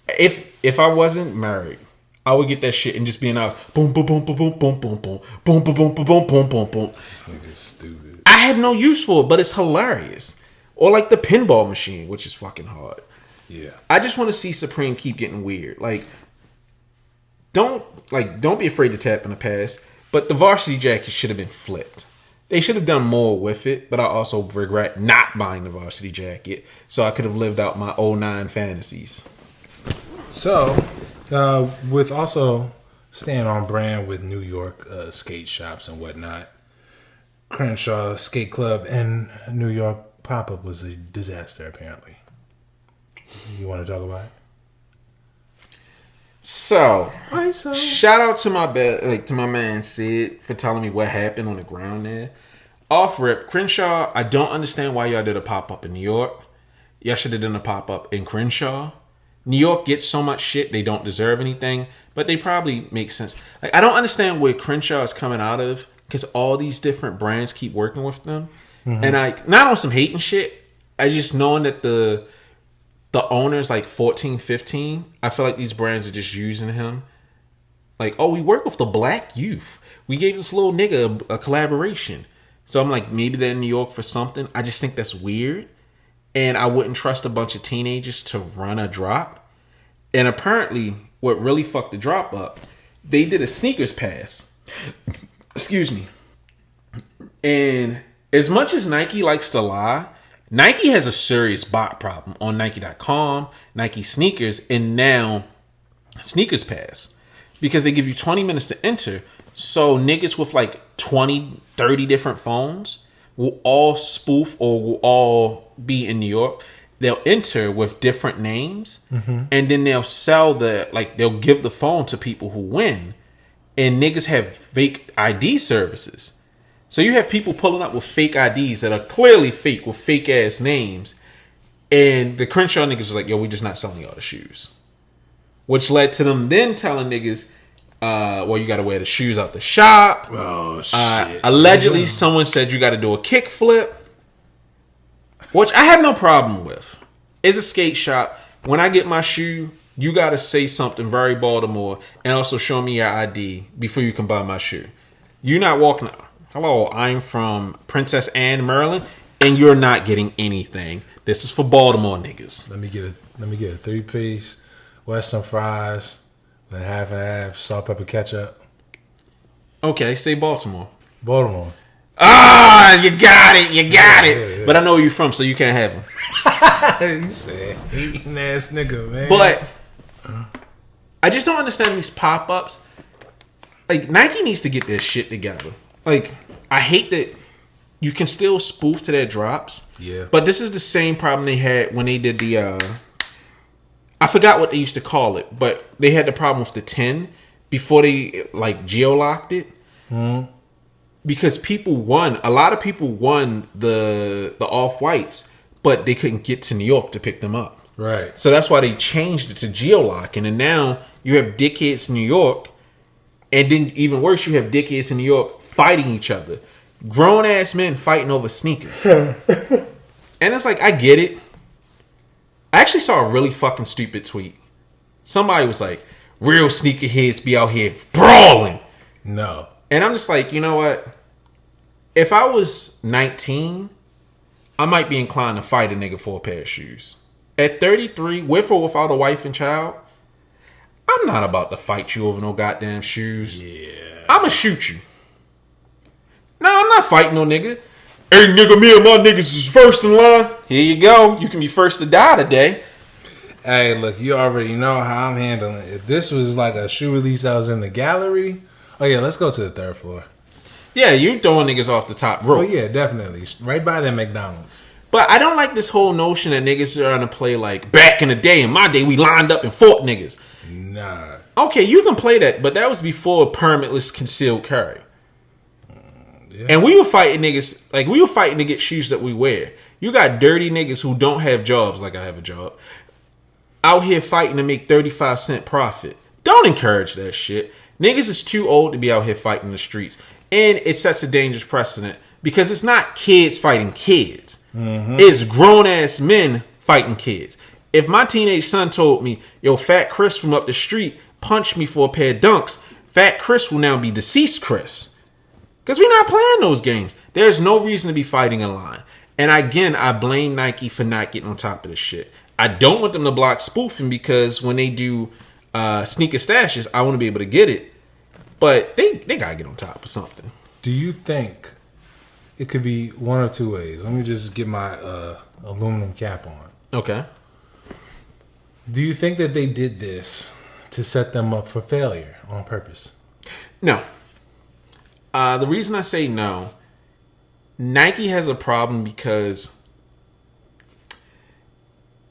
if I wasn't married, I would get that shit and just be in house. Boom, boom, boom, boom, boom, boom, boom, boom, boom, boom, boom, boom, boom, boom, boom, boom. This nigga's stupid. I have no use for it, but it's hilarious. Or like the pinball machine, which is fucking hard. Yeah. I just want to see Supreme keep getting weird. Like, don't be afraid to tap in the past. But the varsity jacket should have been flipped. They should have done more with it, but I also regret not buying the varsity jacket, so I could have lived out my 09 fantasies. So, with also staying on brand with New York skate shops and whatnot, Crenshaw Skate Club in New York pop-up was a disaster, apparently. You want to talk about it? So, So shout out to my man Sid for telling me what happened on the ground there. Off rip, Crenshaw, I don't understand why y'all did a pop-up in New York. Y'all should have done a pop-up in Crenshaw. New York gets so much shit, they don't deserve anything, but they probably make sense. Like, I don't understand where Crenshaw is coming out of, because all these different brands keep working with them. Mm-hmm. And I, not on some hating shit, I just knowing that the owner's like 14, 15, I feel like these brands are just using him. Like, oh, we work with the black youth. We gave this little nigga a collaboration. So I'm like, maybe they're in New York for something. I just think that's weird. And I wouldn't trust a bunch of teenagers to run a drop. And apparently, what really fucked the drop up, they did a sneakers pass. Excuse me. And as much as Nike likes to lie, Nike has a serious bot problem on Nike.com, Nike sneakers, and now Sneakers Pass. Because they give you 20 minutes to enter. So niggas with like 20, 30 different phones will all spoof or will all be in New York. They'll enter with different names. Mm-hmm. And then they'll sell they'll give the phone to people who win. And niggas have fake ID services. So you have people pulling up with fake IDs that are clearly fake with fake ass names. And the Crenshaw niggas was like, yo, we just not selling y'all the shoes. Which led to them then telling niggas, well, you got to wear the shoes out the shop. Oh, shit. Allegedly, someone said you got to do a kick flip. Which I have no problem with. It's a skate shop. When I get my shoe, you got to say something very Baltimore and also show me your ID before you can buy my shoe. You're not walking out. Hello, I'm from Princess Anne, Maryland, and you're not getting anything. This is for Baltimore niggas. Let me get a 3-piece, Western fries, with half and half, salt, pepper, ketchup. Okay, say Baltimore. Baltimore. You got it. But I know where you're from, so you can't have them. You said hating ass nigga, man. But I just don't understand these pop-ups. Like, Nike needs to get their shit together. Like, I hate that you can still spoof to their drops. Yeah. But this is the same problem they had when they did the I forgot what they used to call it, but they had the problem with the 10 before they like geo-locked it. Because a lot of people won the Off-Whites, but they couldn't get to New York to pick them up. Right. So that's why they changed it to geo-locking, and now you have dickheads in New York, and then even worse, you have dickheads in New York fighting each other. Grown ass men fighting over sneakers. And it's like, I get it. I actually saw a really fucking stupid tweet. Somebody was like, real sneakerheads be out here brawling. No. And I'm just like, you know what? If I was 19, I might be inclined to fight a nigga for a pair of shoes. At 33, with or without a wife and child, I'm not about to fight you over no goddamn shoes. Yeah. I'ma shoot you. No, I'm not fighting no nigga. Hey nigga, me and my niggas is first in line. Here you go. You can be first to die today. Hey, look, you already know how I'm handling it. If this was like a shoe release I was in the gallery, oh yeah, let's go to the third floor. Yeah, you throwing niggas off the top rope. Oh yeah, definitely. Right by that McDonald's. But I don't like this whole notion that niggas are trying to play like back in the day. In my day, we lined up and fought niggas. Nah. Okay, you can play that, but that was before permitless concealed carry. Yeah. And we were fighting niggas, like we were fighting to get shoes that we wear. You got dirty niggas who don't have jobs like I have a job, out here fighting to make 35-cent profit. Don't encourage that shit. Niggas is too old to be out here fighting in the streets. And it sets a dangerous precedent because it's not kids fighting kids. It's grown-ass men fighting kids. If my teenage son told me, yo, Fat Chris from up the street punched me for a pair of dunks, Fat Chris will now be deceased Chris. Because we're not playing those games. There's no reason to be fighting in line. And again, I blame Nike for not getting on top of this shit. I don't want them to block spoofing because when they do sneaker stashes, I want to be able to get it. But they got to get on top of something. Do you think it could be one of two ways? Let me just get my aluminum cap on. Okay. Do you think that they did this to set them up for failure on purpose? No. The reason I say no, Nike has a problem because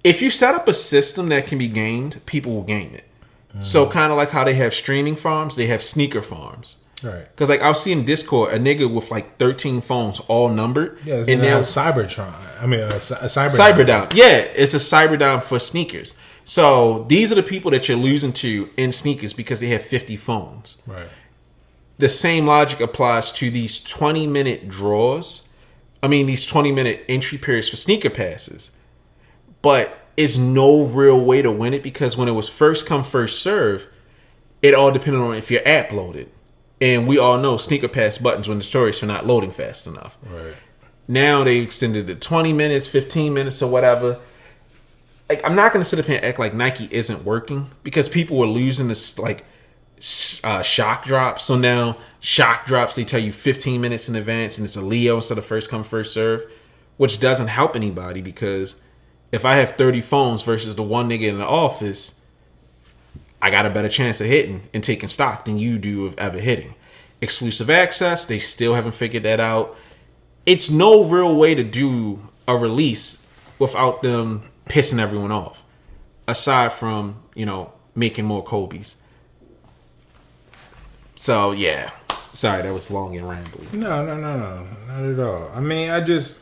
if you set up a system that can be gamed, people will game it. So kind of like how they have streaming farms, they have sneaker farms. Right. Because like I'll see in Discord a nigga with like 13 phones all numbered. Yeah, it's and now now Cybertron. I mean, a Cyberdown. Yeah, it's a Cyberdown for sneakers. So these are the people that you're losing to in sneakers because they have 50 phones. Right. The same logic applies to these 20-minute draws. I mean, these 20-minute entry periods for sneaker passes. But it's no real way to win it because when it was first come, first serve, it all depended on if your app loaded. And we all know sneaker pass buttons were notorious for not loading fast enough. Right. Now they extended it 20 minutes, 15 minutes, or whatever. Like, I'm not going to sit up here and act like Nike isn't working because people were losing this, like, shock drops. So now shock drops, they tell you 15 minutes in advance and it's a Leo instead of first come, first serve, which doesn't help anybody because if I have 30 phones versus the one nigga in the office, I got a better chance of hitting and taking stock than you do of ever hitting. Exclusive access, they still haven't figured that out. It's no real way to do a release without them pissing everyone off. Aside from, you know, making more Kobe's. So, yeah. Sorry, that was long and rambly. No. Not at all. I mean, I just...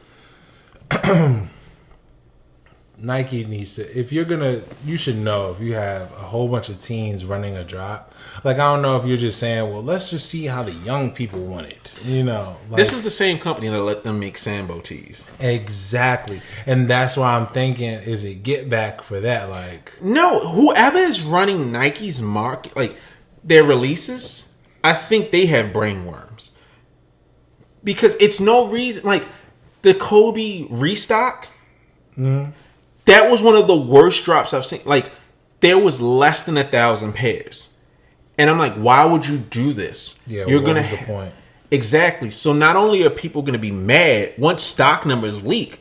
Nike needs to, if you're gonna, you should know if you have a whole bunch of teens running a drop. Like, I don't know if you're just saying, well, let's just see how the young people want it. You know, like, this is the same company that let them make Sambo tees. Exactly. And that's why I'm thinking, is it get back for that? Like, no, whoever is running Nike's market, like their releases, I think they have brainworms. Because it's no reason, like the Kobe restock, that was one of the worst drops I've seen. Like, there was less than 1,000 pairs. And I'm like, why would you do this? yeah, You're what gonna was the point? Exactly. So not only are people going to be mad once stock numbers leak,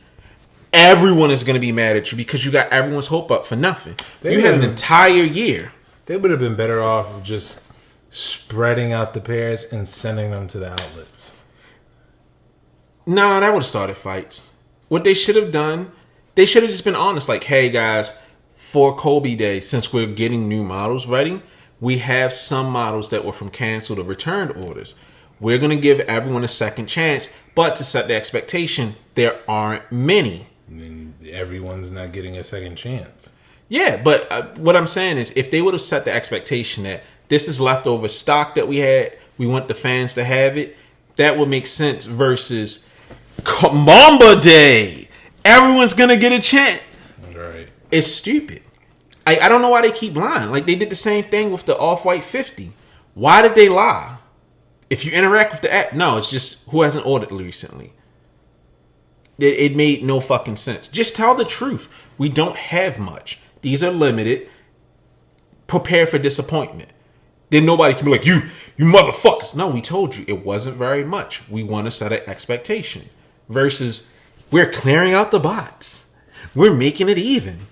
everyone is going to be mad at you because you got everyone's hope up for nothing. You had an entire year. They would have been better off of just spreading out the pairs and sending them to the outlets. Nah, that would have started fights. What they should have done, they should have just been honest. Like, hey guys, for Kobe Day, since we're getting new models ready, we have some models that were from canceled or returned orders. We're going to give everyone a second chance, but to set the expectation, there aren't many. I mean, everyone's not getting a second chance. Yeah, but what I'm saying is if they would have set the expectation that this is leftover stock that we had, we want the fans to have it, that would make sense versus Mamba Day. Everyone's going to get a chance. Right. It's stupid. I don't know why they keep lying. Like, they did the same thing with the Off-White 50. Why did they lie? If you interact with the app, no, it's just who hasn't ordered recently. It made no fucking sense. Just tell the truth. We don't have much. These are limited. Prepare for disappointment. Then nobody can be like, you motherfuckers. No, we told you it wasn't very much. We want to set an expectation. Versus, we're clearing out the bots. We're making it even.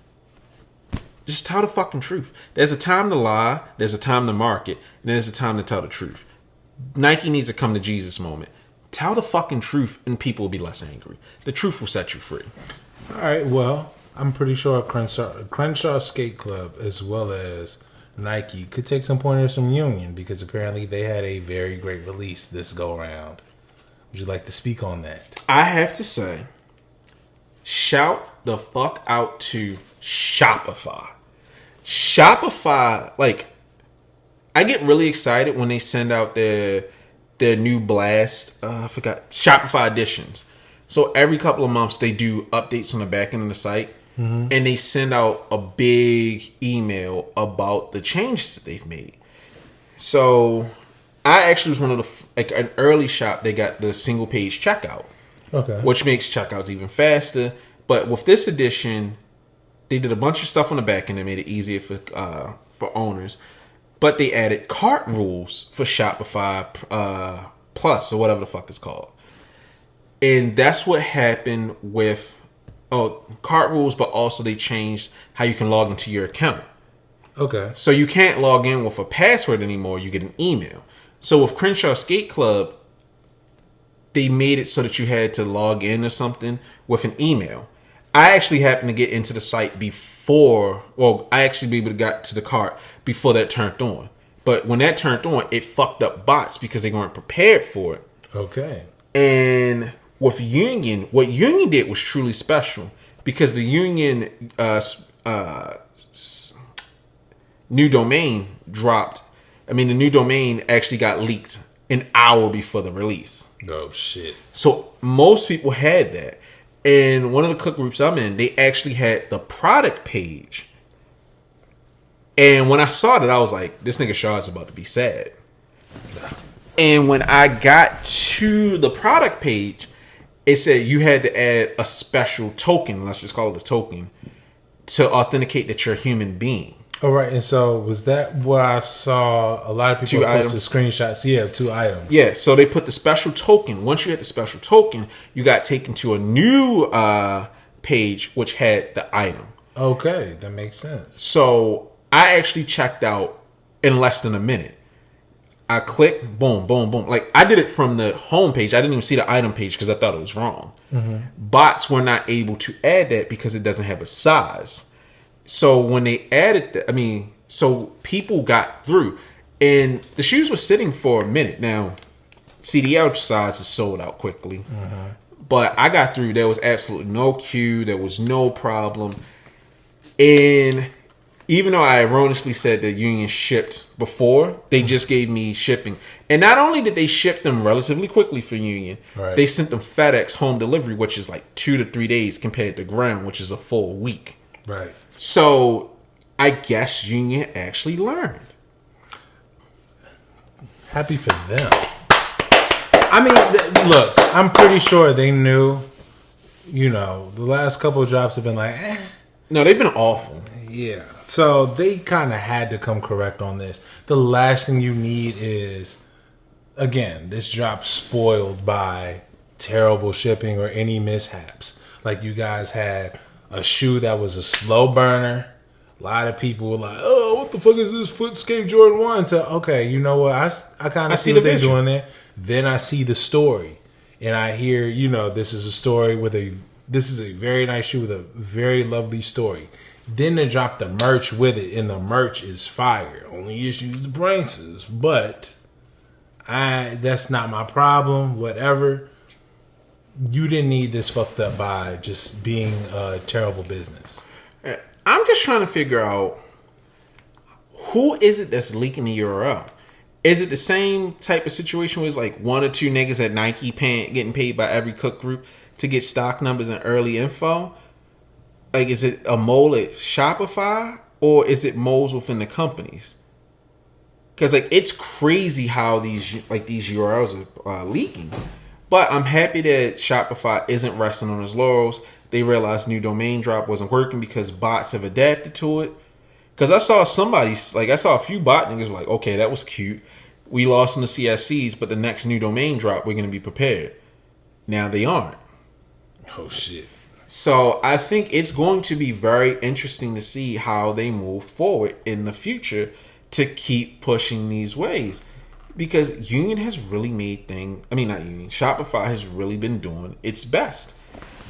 Just tell the fucking truth. There's a time to lie. There's a time to market. And there's a time to tell the truth. Nike needs to come to Jesus moment. Tell the fucking truth and people will be less angry. The truth will set you free. All right, well, I'm pretty sure Crenshaw Skate Club as well as Nike could take some pointers from Union because apparently they had a very great release this go around. Would you like to speak on that? I have to say, shout the fuck out to Shopify. Shopify, like, I get really excited when they send out their new blast. I forgot, Shopify editions. So every couple of months they do updates on the back end of the site, and they send out a big email about the changes that they've made. So I actually was one of an early shop. They got the single page checkout, Okay. which makes checkouts even faster. But with this edition, they did a bunch of stuff on the back end that made it easier for owners. But they added cart rules for Shopify Plus or whatever the fuck it's called. And that's what happened with cart rules, but also they changed how you can log into your account. Okay. So you can't log in with a password anymore. You get an email. So with Crenshaw Skate Club, they made it so that you had to log in or something with an email. I actually happened to get into the site before, I actually got to the cart before that turned on. But when that turned on, it fucked up bots because they weren't prepared for it. Okay. And with Union, what Union did was truly special because the Union new domain dropped. I mean, the new domain actually got leaked an hour before the release. Oh, shit. So most people had that. And one of the cook groups I'm in, they actually had the product page. And when I saw that, I was like, this nigga Shaw is about to be sad. And when I got to the product page, it said you had to add a special token, let's just call it a token, to authenticate that you're a human being. All right, and so was that what I saw? A lot of people posted screenshots. Yeah, 2 items. Yeah, so they put the special token. Once you had the special token, you got taken to a new page which had the item. Okay, that makes sense. So I actually checked out in less than a minute. I clicked, boom, boom, boom. Like, I did it from the home page. I didn't even see the item page because I thought it was wrong. Bots were not able to add that because it doesn't have a size. So when they added that, so people got through. And the shoes were sitting for a minute. Now, CDL size is sold out quickly. But I got through. There was absolutely no queue. There was no problem. And even though I erroneously said that Union shipped before, they just gave me shipping. And not only did they ship them relatively quickly for Union, they sent them FedEx home delivery, which is like 2 to 3 days compared to Ground, which is a full week. Right. So I guess Union actually learned. Happy for them. Look, I'm pretty sure they knew, the last couple of drops have been like, No, they've been awful. Yeah. So they kind of had to come correct on this. The last thing you need is again, this drop spoiled by terrible shipping or any mishaps. Like you guys had a shoe that was a slow burner. A lot of people were like, "Oh, what the fuck is this Footscape Jordan 1?" To okay, you know what? I kind of see what they're doing there. Then I see the story, and I hear, this is a story this is a very nice shoe with a very lovely story. Then they drop the merch with it, and the merch is fire. Only issues the prices, but that's not my problem. Whatever. You didn't need this fucked up by just being a terrible business. I'm just trying to figure out who is it that's leaking the URL. Is it the same type of situation where it's like one or two niggas at Nike getting paid by every cook group to get stock numbers and early info? Like, is it a mole at Shopify or is it moles within the companies? Because like it's crazy how these URLs are leaking. But I'm happy that Shopify isn't resting on its laurels. They realized new domain drop wasn't working because bots have adapted to it. Because I saw a few bot niggas were like, okay, that was cute. We lost in the CSCs, but the next new domain drop, we're going to be prepared. Now they aren't. Oh, shit. So I think it's going to be very interesting to see how they move forward in the future to keep pushing these ways. Because Union has really made Shopify has really been doing its best.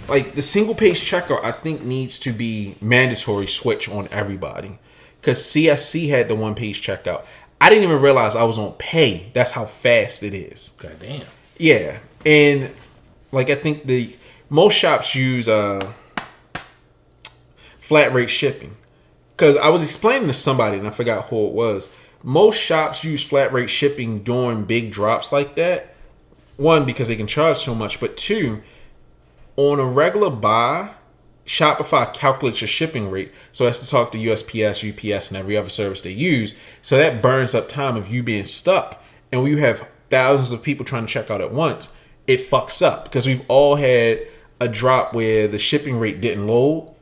Like, the single page checkout, I think, needs to be mandatory switch on everybody. Because CSC had the one page checkout. I didn't even realize I was on pay. That's how fast it is. Goddamn. Yeah. And, like, I think most shops use flat rate shipping. Because I was explaining to somebody, and I forgot who it was. Most shops use flat rate shipping during big drops like that. One, because they can charge so much. But two, on a regular buy, Shopify calculates your shipping rate. So it has to talk to USPS, UPS, and every other service they use. So that burns up time of you being stuck. And when you have thousands of people trying to check out at once, it fucks up. Because we've all had a drop where the shipping rate didn't load.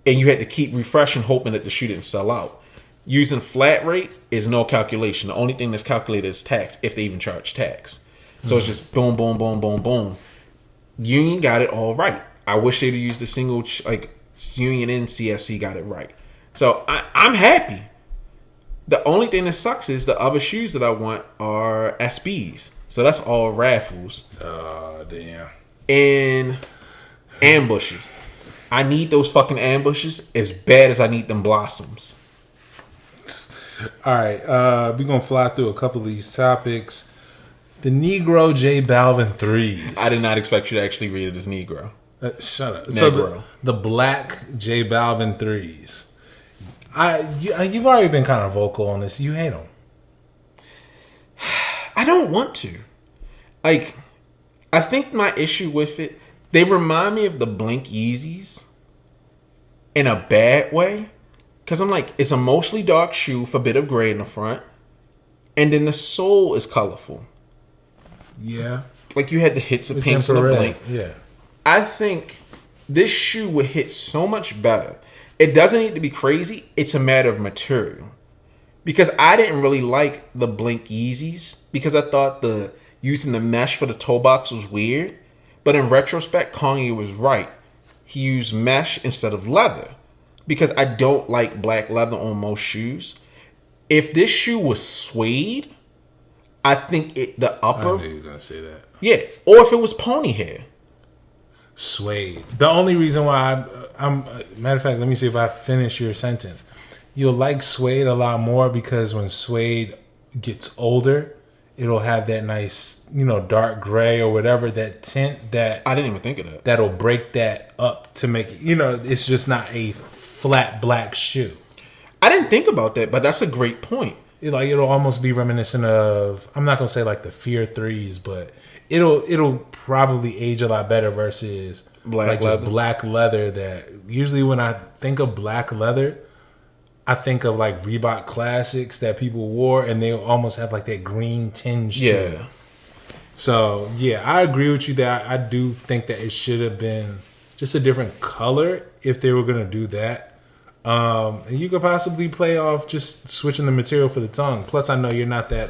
And you had to keep refreshing, hoping that the shoe didn't sell out. Using flat rate is no calculation. The only thing that's calculated is tax, if they even charge tax. So it's just boom, boom, boom, boom, boom. Union got it all right. I wish they'd used the single, Union and CSC got it right. So I'm happy. The only thing that sucks is the other shoes that I want are SBs. So that's all raffles. Oh, damn. And ambushes. I need those fucking ambushes as bad as I need them blossoms. All right, we're going to fly through a couple of these topics. The Negro J Balvin 3s. I did not expect you to actually read it as Negro. Shut up. Negro. So the black J Balvin 3s. You've already been kind of vocal on this. You hate them. I don't want to. I think my issue with it, they remind me of the Blink Yeezys in a bad way. Because I'm like, it's a mostly dark shoe with a bit of gray in the front. And then the sole is colorful. Yeah. Like you had the hits of pinks and the Blink. Yeah. I think this shoe would hit so much better. It doesn't need to be crazy. It's a matter of material. Because I didn't really like the Blink Yeezys. Because I thought using the mesh for the toe box was weird. But in retrospect, Kanye was right. He used mesh instead of leather. Because I don't like black leather on most shoes. If this shoe was suede, I think the upper... I knew you were going to say that. Yeah, or if it was pony hair. Suede. The only reason why I'm... Matter of fact, let me see if I finish your sentence. You'll like suede a lot more because when suede gets older, it'll have that nice, dark gray or whatever, that tint that... I didn't even think of that. That'll break that up to make it... it's just not a flat black shoe. I didn't think about that, but that's a great point. It'll almost be reminiscent of, I'm not gonna say like the Fear 3s, but it'll probably age a lot better versus black leather. Just black leather. That usually when I think of black leather, I think of like Reebok classics that people wore, and they almost have like that green tinge. Yeah. To it. So yeah, I agree with you that I do think that it should have been just a different color if they were gonna do that. And you could possibly play off just switching the material for the tongue. Plus, I know you're not that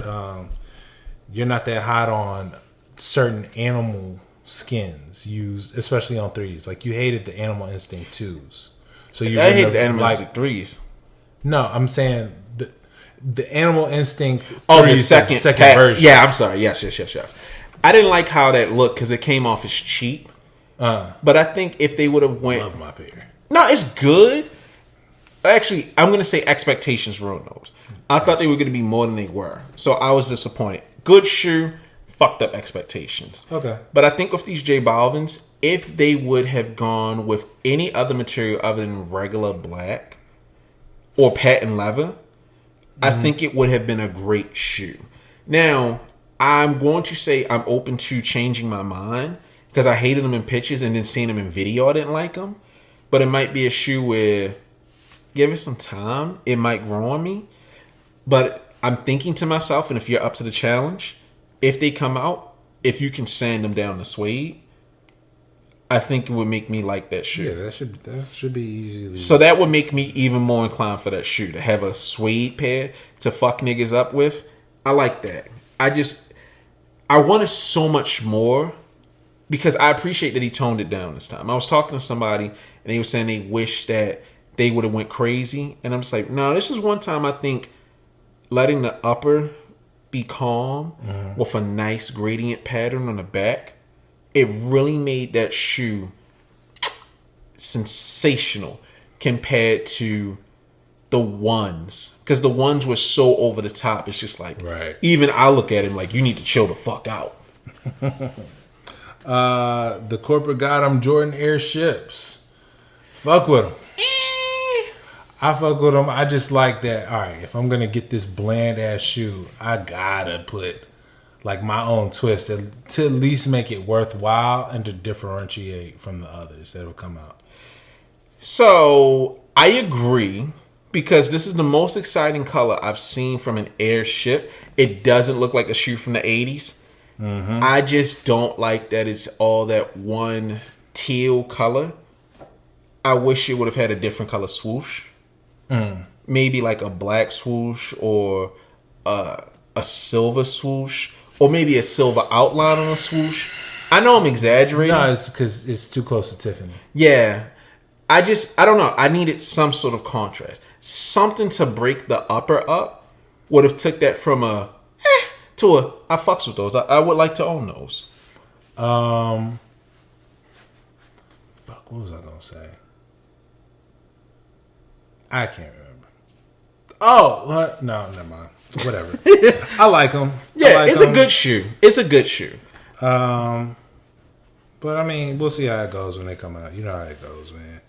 you're not that hot on certain animal skins used, especially on threes. Like you hated the Animal Instinct twos. So you I hate wouldn't the have, Animal like, Instinct threes. No, I'm saying the Animal Instinct Oh, the threes, second version. Yeah, I'm sorry. Yes. I didn't like how that looked because it came off as cheap. But I think if they would have went, Love my pair. no, it's good. Actually, I'm gonna say expectations ruined those. I thought they were gonna be more than they were, so I was disappointed. Good shoe, fucked up expectations. Okay. But I think with these J Balvins, if they would have gone with any other material other than regular black or patent leather, I think it would have been a great shoe. Now, I'm going to say I'm open to changing my mind because I hated them in pictures and then seeing them in video, I didn't like them. But it might be a shoe where, give it some time, it might grow on me. But I'm thinking to myself, and if you're up to the challenge, if they come out, if you can sand them down to suede, I think it would make me like that shoe. Yeah, that should be easy. So that would make me even more inclined for that shoe, to have a suede pair to fuck niggas up with. I like that. I wanted so much more because I appreciate that he toned it down this time. I was talking to somebody and they were saying they wish that they would have went crazy. And I'm just like, no, this is one time I think letting the upper be calm with a nice gradient pattern on the back, it really made that shoe sensational compared to the ones. Because the ones were so over the top. It's just like, right. Even I look at him like, you need to chill the fuck out. The corporate got them Jordan Airships. Fuck with them. I fuck with them. I just like that. All right, if I'm gonna get this bland ass shoe, I gotta put like my own twist to at least make it worthwhile and to differentiate from the others that'll come out. So I agree because this is the most exciting color I've seen from an Airship. It doesn't look like a shoe from the 80s. I just don't like that it's all that one teal color. I wish it would have had a different color swoosh. Maybe like a black swoosh or a silver swoosh or maybe a silver outline on a swoosh. I know I'm exaggerating. No, it's because it's too close to Tiffany. Yeah. I don't know. I needed some sort of contrast. Something to break the upper up would have took that from a to a I fucks with those. I would like to own those. Fuck, what was I gonna say? I can't remember. Oh, what? No, never mind. Whatever. I like them. Yeah, it's a good shoe. It's a good shoe. But I mean, we'll see how it goes when they come out. You know how it goes, man.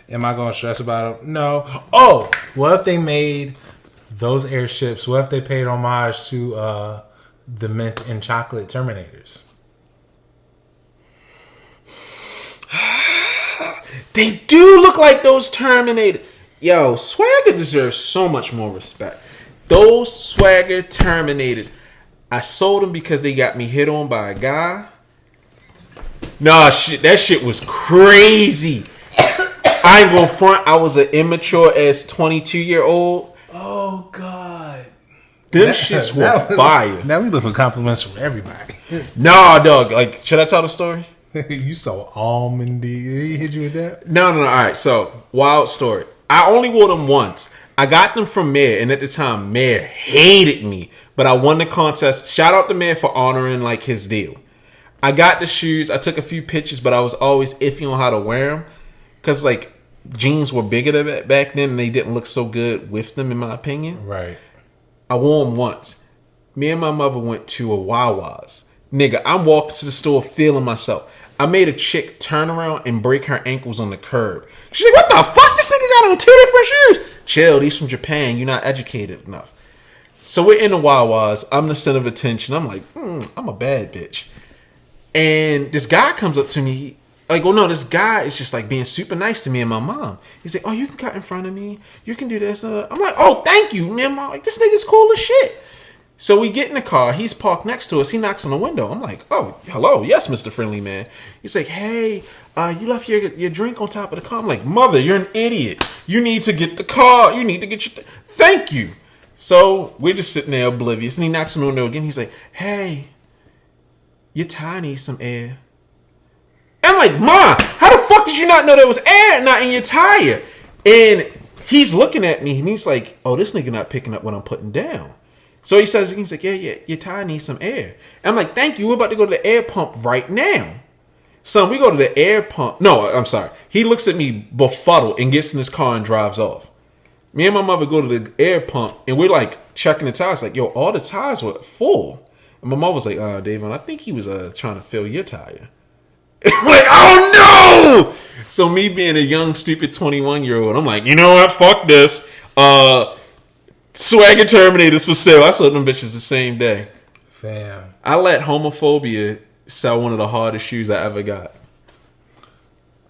Am I going to stress about them? No. Oh, what if they made those Airships? What if they paid homage to the mint and chocolate Terminators? They do look like those Terminator. Yo, Swagger deserves so much more respect. Those Swagger Terminators. I sold them because they got me hit on by a guy. Nah, shit, that shit was crazy. I ain't gonna front. I was an immature as 22-year-old. Oh, God. Them shits were fire. Now we look for compliments from everybody. Nah, dog. Like, should I tell the story? You so almondy. Did he hit you with that? No. All right. So, wild story. I only wore them once. I got them from Mayor, and at the time, Mayor hated me. But I won the contest. Shout out to Mayor for honoring like his deal. I got the shoes. I took a few pictures, but I was always iffy on how to wear them because like jeans were bigger back then, and they didn't look so good with them, in my opinion. Right. I wore them once. Me and my mother went to a Wawa's. Nigga, I'm walking to the store feeling myself. I made a chick turn around and break her ankles on the curb. She's like, what the fuck? This nigga got on 2 different shoes. Chill, these from Japan. You're not educated enough. So we're in the Wawa's. I'm the center of attention. I'm like, I'm a bad bitch. And this guy comes up to me. This guy is just like being super nice to me and my mom. He's like, oh, you can cut in front of me. You can do this. I'm like, oh, thank you. And I'm like, this nigga's cool as shit. So we get in the car. He's parked next to us. He knocks on the window. I'm like, oh, hello. Yes, Mr. Friendly Man. He's like, hey, you left your drink on top of the car. I'm like, mother, you're an idiot. You need to get the car. You need to get your... Thank you. So we're just sitting there oblivious, and he knocks on the door again. He's like, "Hey, your tie needs some air." I'm like, "Ma, how the fuck did you not know there was air not in your tire?" And he's looking at me, and he's like, "Oh, this nigga not picking up what I'm putting down." So he's like, "Yeah, your tire needs some air." And I'm like, "Thank you. We're about to go to the air pump right now." So we go to the air pump. No, I'm sorry. He looks at me befuddled and gets in his car and drives off. Me and my mother go to the air pump, and we're like checking the tires. Like, yo, all the tires were full. And my mom was like, Davon, I think he was trying to fill your tire. I'm like, oh no! So me being a young, stupid 21-year-old, I'm like, you know what? Fuck this. Swagger Terminators for sale. I sold them bitches the same day. Fam. I let homophobia sell one of the hardest shoes I ever got.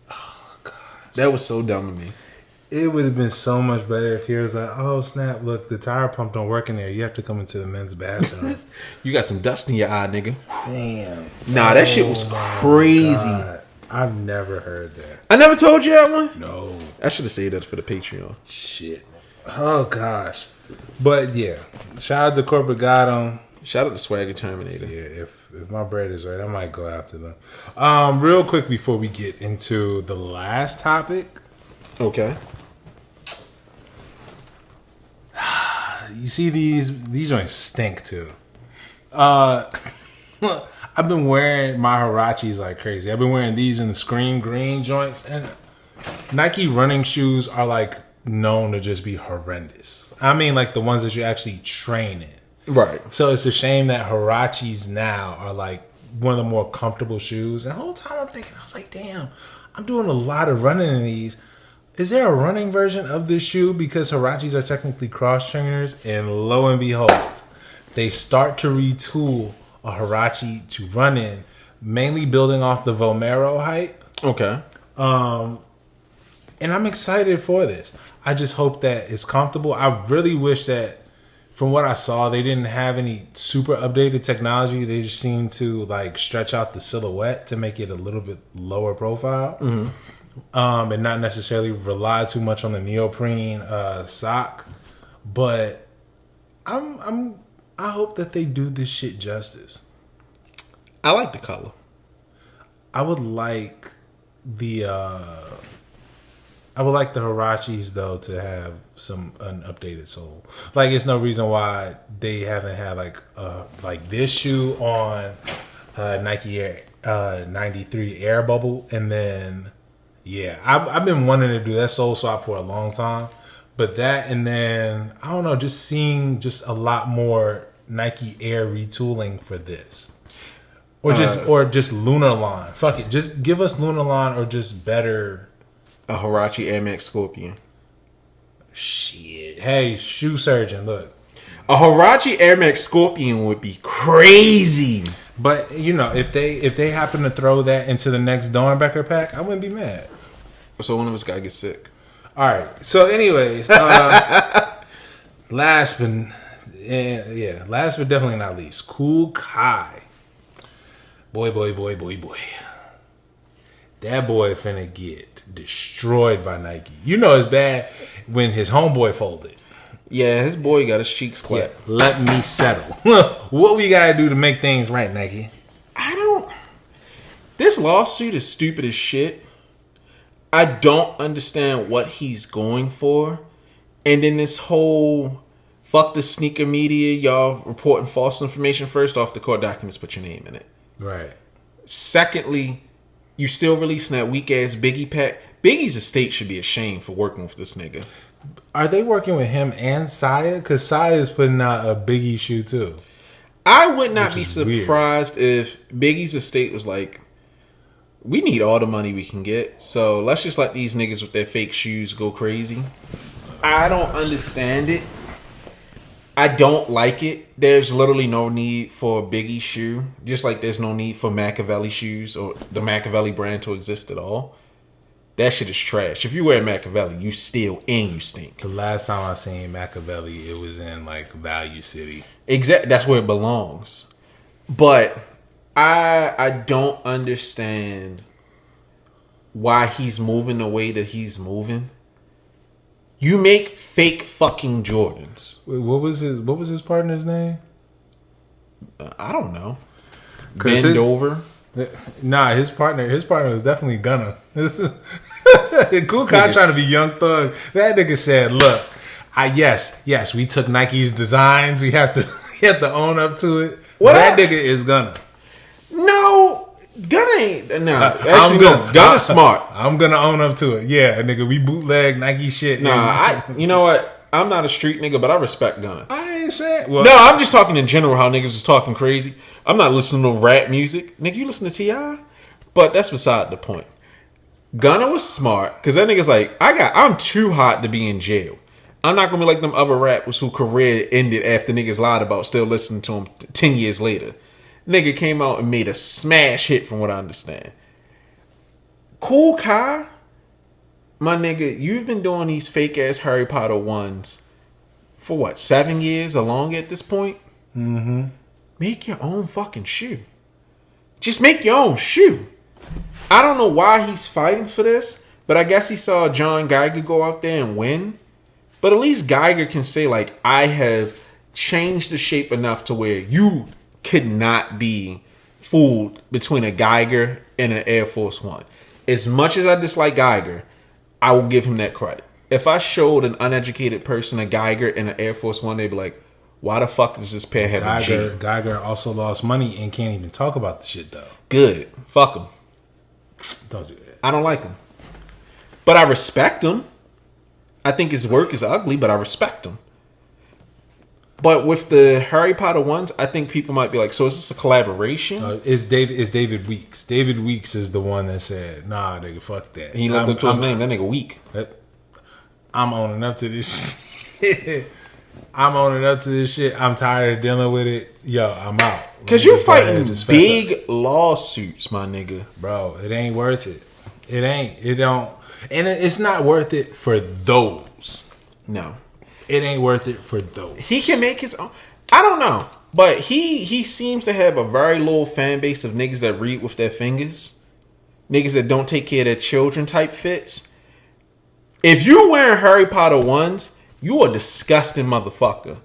Oh, God. That was so dumb of me. It would have been so much better if he was like, "Oh snap! Look, the tire pump don't work in there. You have to come into the men's bathroom." You got some dust in your eye, nigga. Damn. Nah, that shit was crazy. God. I've never heard that. I never told you that one? No. I should have said that for the Patreon. Shit. Oh gosh. But yeah, shout out to Corporate Gotham. Shout out to Swagger Terminator. Yeah, if my bread is right, I might go after them. Real quick before we get into the last topic. Okay. You see these joints stink too. I've been wearing my Huaraches like crazy. I've been wearing these in the Scream Green joints, and Nike running shoes are like known to just be horrendous. I mean, like the ones that you actually train in. Right. So it's a shame that Huaraches now are like one of the more comfortable shoes. And the whole time I'm thinking, I was like, damn, I'm doing a lot of running in these. Is there a running version of this shoe? Because Huaraches are technically cross trainers, and lo and behold, they start to retool a Huarache to run in, mainly building off the Vomero hype. Okay. And I'm excited for this. I just hope that it's comfortable. I really wish that, from what I saw, they didn't have any super updated technology. They just seemed to like stretch out the silhouette to make it a little bit lower profile. Mm-hmm. And not necessarily rely too much on the neoprene sock, but I hope that they do this shit justice. I like the color. I would like the Huaraches though to have an updated sole. Like, it's no reason why they haven't had like this shoe on Nike Air 93 Air Bubble, and then. Yeah, I've been wanting to do that sole swap for a long time. But that, and then, I don't know, just seeing just a lot more Nike Air retooling for this. Or just Lunarlon. Fuck it. Just give us Lunarlon or just better. A Huarache Air Max Scorpion. Shit. Hey, shoe surgeon, look. A Huarache Air Max Scorpion would be crazy. But, you know, if they happen to throw that into the next Dornbecker pack, I wouldn't be mad. So one of us gotta get sick. All right. So, anyways, last but definitely not least, Kool Kai. Boy. That boy finna get destroyed by Nike. You know it's bad when his homeboy folded. Yeah, his boy got his cheeks clapped. Yeah, let me settle. What we gotta do to make things right, Nike? This lawsuit is stupid as shit. I don't understand what he's going for. And then this whole fuck the sneaker media, y'all reporting false information. First off, the court documents put your name in it. Right. Secondly, you still releasing that weak ass Biggie pack. Biggie's estate should be ashamed for working with this nigga. Are they working with him and Saya? Because Saya is putting out a Biggie shoe too. I would not be surprised if Biggie's estate was like, we need all the money we can get, so let's just let these niggas with their fake shoes go crazy. I don't understand it. I don't like it. There's literally no need for a Biggie shoe, just like there's no need for Machiavelli shoes or the Machiavelli brand to exist at all. That shit is trash. If you wear Machiavelli, you steal and you stink. The last time I seen Machiavelli, it was in like Value City. Exactly. That's where it belongs. But I don't understand why he's moving the way that he's moving. You make fake fucking Jordans. Wait, what was his partner's name? I don't know. 'Cause Bend over. Nah, his partner was definitely Gunna. This is Kool Kai trying to be Young Thug. That nigga said, "Look, yes, we took Nike's designs. We have to own up to it. That nigga is Gunna. No, Gunna ain't. No, actually, no. Gunna's smart. I'm gonna own up to it. Yeah, nigga, we bootleg Nike shit. Nah, you know what? I'm not a street nigga, but I respect Gunna. I ain't saying. Well, No, I'm just talking in general how niggas is talking crazy. I'm not listening to rap music. Nigga, you listen to T.I.? But that's beside the point. Gunna was smart because that nigga's like, I'm too hot to be in jail. I'm not gonna be like them other rappers who career ended after niggas lied about still listening to him 10 years later. Nigga came out and made a smash hit from what I understand. Kool Kai, my nigga, you've been doing these fake ass Harry Potter ones for what, 7 years or longer at this point? Mm-hmm. Make your own fucking shoe. Just make your own shoe. I don't know why he's fighting for this, but I guess he saw John Geiger go out there and win. But at least Geiger can say, like, I have changed the shape enough to where you could not be fooled between a Geiger and an Air Force One. As much as I dislike Geiger, I will give him that credit. If I showed an uneducated person a Geiger and an Air Force One, they'd be like, why the fuck does this pair have a G? Geiger also lost money and can't even talk about the shit, though. Good. Fuck him. Don't do that. I don't like him. But I respect him. I think his work is ugly, but I respect him. But with the Harry Potter ones, I think people might be like, so is this a collaboration? It's David Weeks. David Weeks is the one that said, nah, nigga, fuck that. He lived up to his name. That nigga weak. I'm owning up to this shit. I'm tired of dealing with it. Yo, I'm out. Because you fighting big lawsuits, my nigga. Bro, it ain't worth it. It ain't. It don't. And it's not worth it for those. No. It ain't worth it for those. He can make his own. I don't know. But he seems to have a very low fan base of niggas that read with their fingers. Niggas that don't take care of their children type fits. If you wearing Harry Potter ones, you a disgusting motherfucker.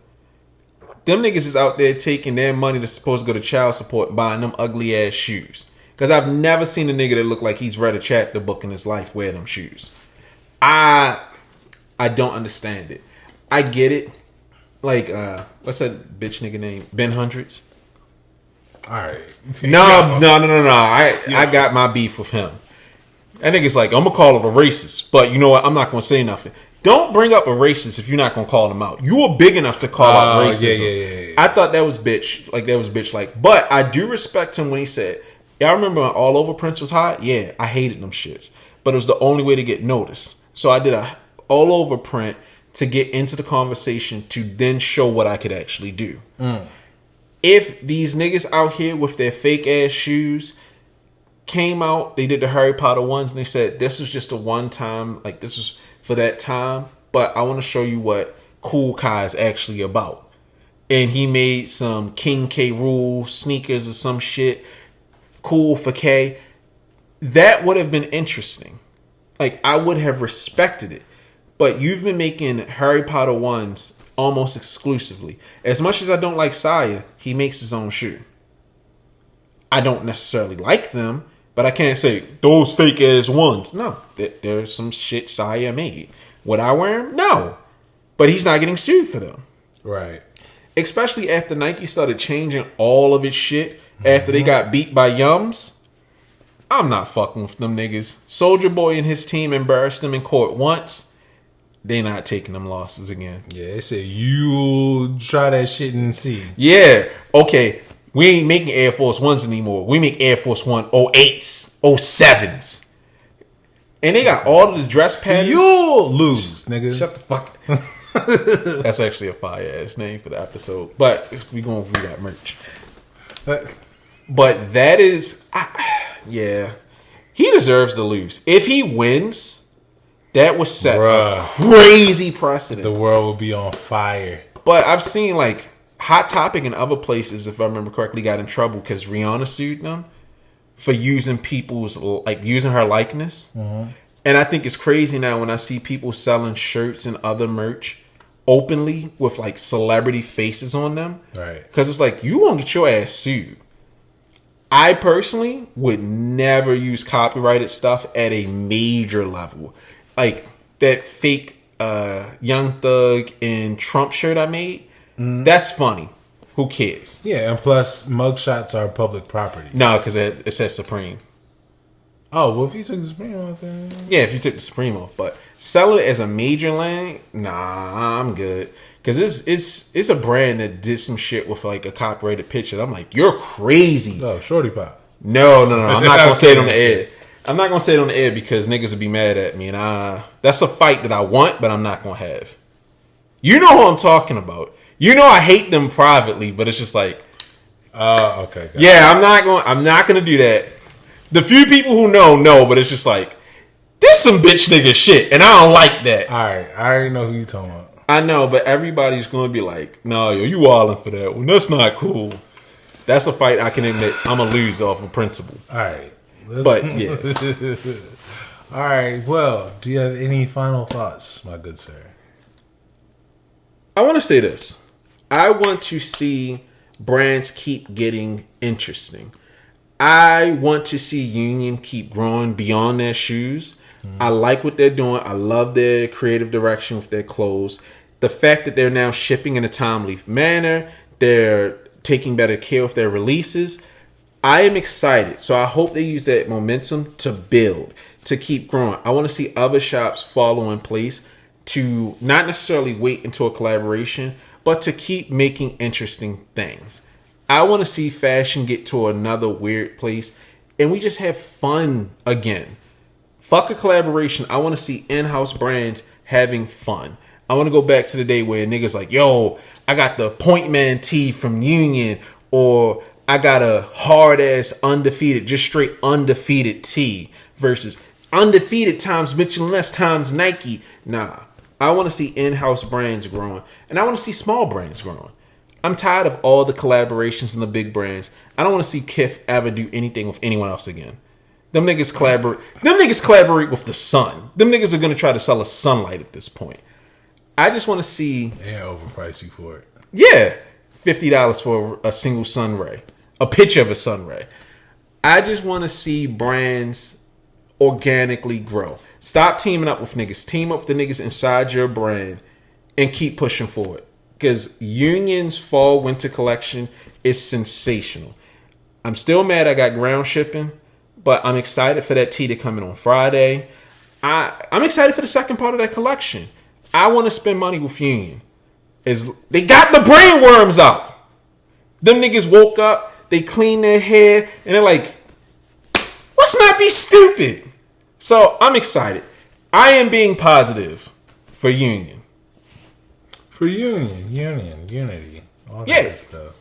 Them niggas is out there taking their money that's supposed to go to child support buying them ugly ass shoes. Because I've never seen a nigga that look like he's read a chapter book in his life wear them shoes. I don't understand it. I get it. Like, what's that bitch nigga name? Ben Hundreds? Alright. No. I got my beef with him. That nigga's like, I'm going to call it a racist. But you know what? I'm not going to say nothing. Don't bring up a racist if you're not going to call them out. You are big enough to call out racism. Yeah. I thought that was bitch. Like, that was bitch-like. But I do respect him when he said, y'all remember when All Over Prince was hot? Yeah, I hated them shits. But it was the only way to get noticed. So I did a All Over print to get into the conversation to then show what I could actually do. If these niggas out here with their fake ass shoes came out, they did the Harry Potter ones, and they said, this was just a one time, like this was for that time, but I want to show you what Kool Kai is actually about. And he made some King K. Rool sneakers or some shit, cool for K. That would have been interesting. Like, I would have respected it. But you've been making Harry Potter ones almost exclusively. As much as I don't like Saya, he makes his own shoe. I don't necessarily like them, but I can't say, those fake ass ones. No, there's some shit Saya made. Would I wear them? No. But he's not getting sued for them. Right. Especially after Nike started changing all of its shit after they got beat by Yums. I'm not fucking with them niggas. Soulja Boy and his team embarrassed them in court once. They not taking them losses again. Yeah, they said you'll try that shit and see. Yeah, okay. We ain't making Air Force Ones anymore. We make Air Force One 08s, 07s. And they got all of the dress patterns. You'll lose, nigga. Shut the fuck. That's actually a fire ass name for the episode. But we gonna review that merch. But that is, yeah, he deserves to lose. If he wins, that was set a crazy precedent. The world will be on fire. But I've seen like Hot Topic and other places, if I remember correctly, got in trouble because Rihanna sued them for using people's, like, using her likeness. And I think it's crazy now when I see people selling shirts and other merch openly with like celebrity faces on them. Right. Because it's like, you won't get your ass sued. I personally would never use copyrighted stuff at a major level. Like that fake Young Thug and Trump shirt I made. That's funny. Who cares? Yeah, and plus mugshots are public property. No, because it says Supreme. Oh, well, if you took the Supreme off, then Yeah, if you took the Supreme off, but sell it as a major line, nah, I'm good. Because it's a brand that did some shit with like a copyrighted picture. I'm like, you're crazy. oh, Shorty Pop. No. I'm not gonna say it on the air. I'm not gonna say it on the air because niggas would be mad at me, and that's a fight that I want, but I'm not gonna have. You know who I'm talking about. You know I hate them privately, but it's just like, Oh, okay. Got yeah, I'm not gonna do that. The few people who know, but it's just like, this some bitch nigga shit, and I don't like that. All right, I already know who you talking about. I know, but everybody's gonna be like, no, yo, you wildin' for that one. That's not cool. That's a fight I can admit I'm gonna lose off of principle. All right, But yeah, all right. Well, do you have any final thoughts, my good sir? I want to say this. I want to see brands keep getting interesting. I want to see Union keep growing beyond their shoes. I like what they're doing. I love their creative direction with their clothes. The fact that they're now shipping in a timely manner, they're taking better care of their releases. I am excited. So I hope they use that momentum to build, to keep growing. I want to see other shops follow in place to not necessarily wait until a collaboration, but to keep making interesting things. I want to see fashion get to another weird place and we just have fun again. Fuck a collaboration. I want to see in-house brands having fun. I want to go back to the day where niggas like, yo, I got the Point Man tee from Union, or I got a hard-ass undefeated, just straight undefeated tee versus undefeated times Mitchell & Ness times Nike. Nah, I want to see in-house brands growing, and I want to see small brands growing. I'm tired of all the collaborations and the big brands. I don't want to see Kith ever do anything with anyone else again. Them niggas collaborate with the sun. Them niggas are going to try to sell us sunlight at this point. I just want to see... They overprice you for it. Yeah. $50 for a single sun ray. A picture of a sun ray. I just want to see brands organically grow. Stop teaming up with niggas. Team up with the niggas inside your brand and keep pushing forward. Because Union's fall winter collection is sensational. I'm still mad I got ground shipping, but I'm excited for that tee to come in on Friday. I'm excited for the second part of that collection. I want to spend money with Union. They got the brainworms out. Them niggas woke up, they cleaned their hair, and they're like, let's not be stupid. So I'm excited. I am being positive for Union. For unity, all Yeah. that stuff.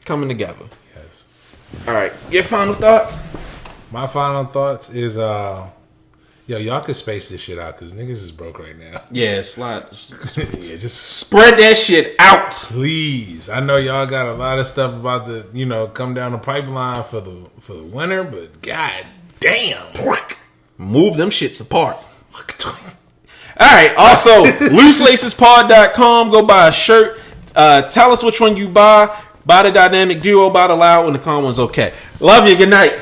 Coming together. Yes. All right. Your final thoughts? My final thoughts is, y'all can space this shit out because niggas is broke right now. Yeah, slide. Yeah, just Spread that shit out. please. I know y'all got a lot of stuff about to, come down the pipeline for the winter, but god damn. Move them shits apart. All right. Also, looselacespod.com. Go buy a shirt. Tell us which one you buy. Buy the Dynamic Duo. Buy the Loud, and the calm one's okay. Love you. Good night.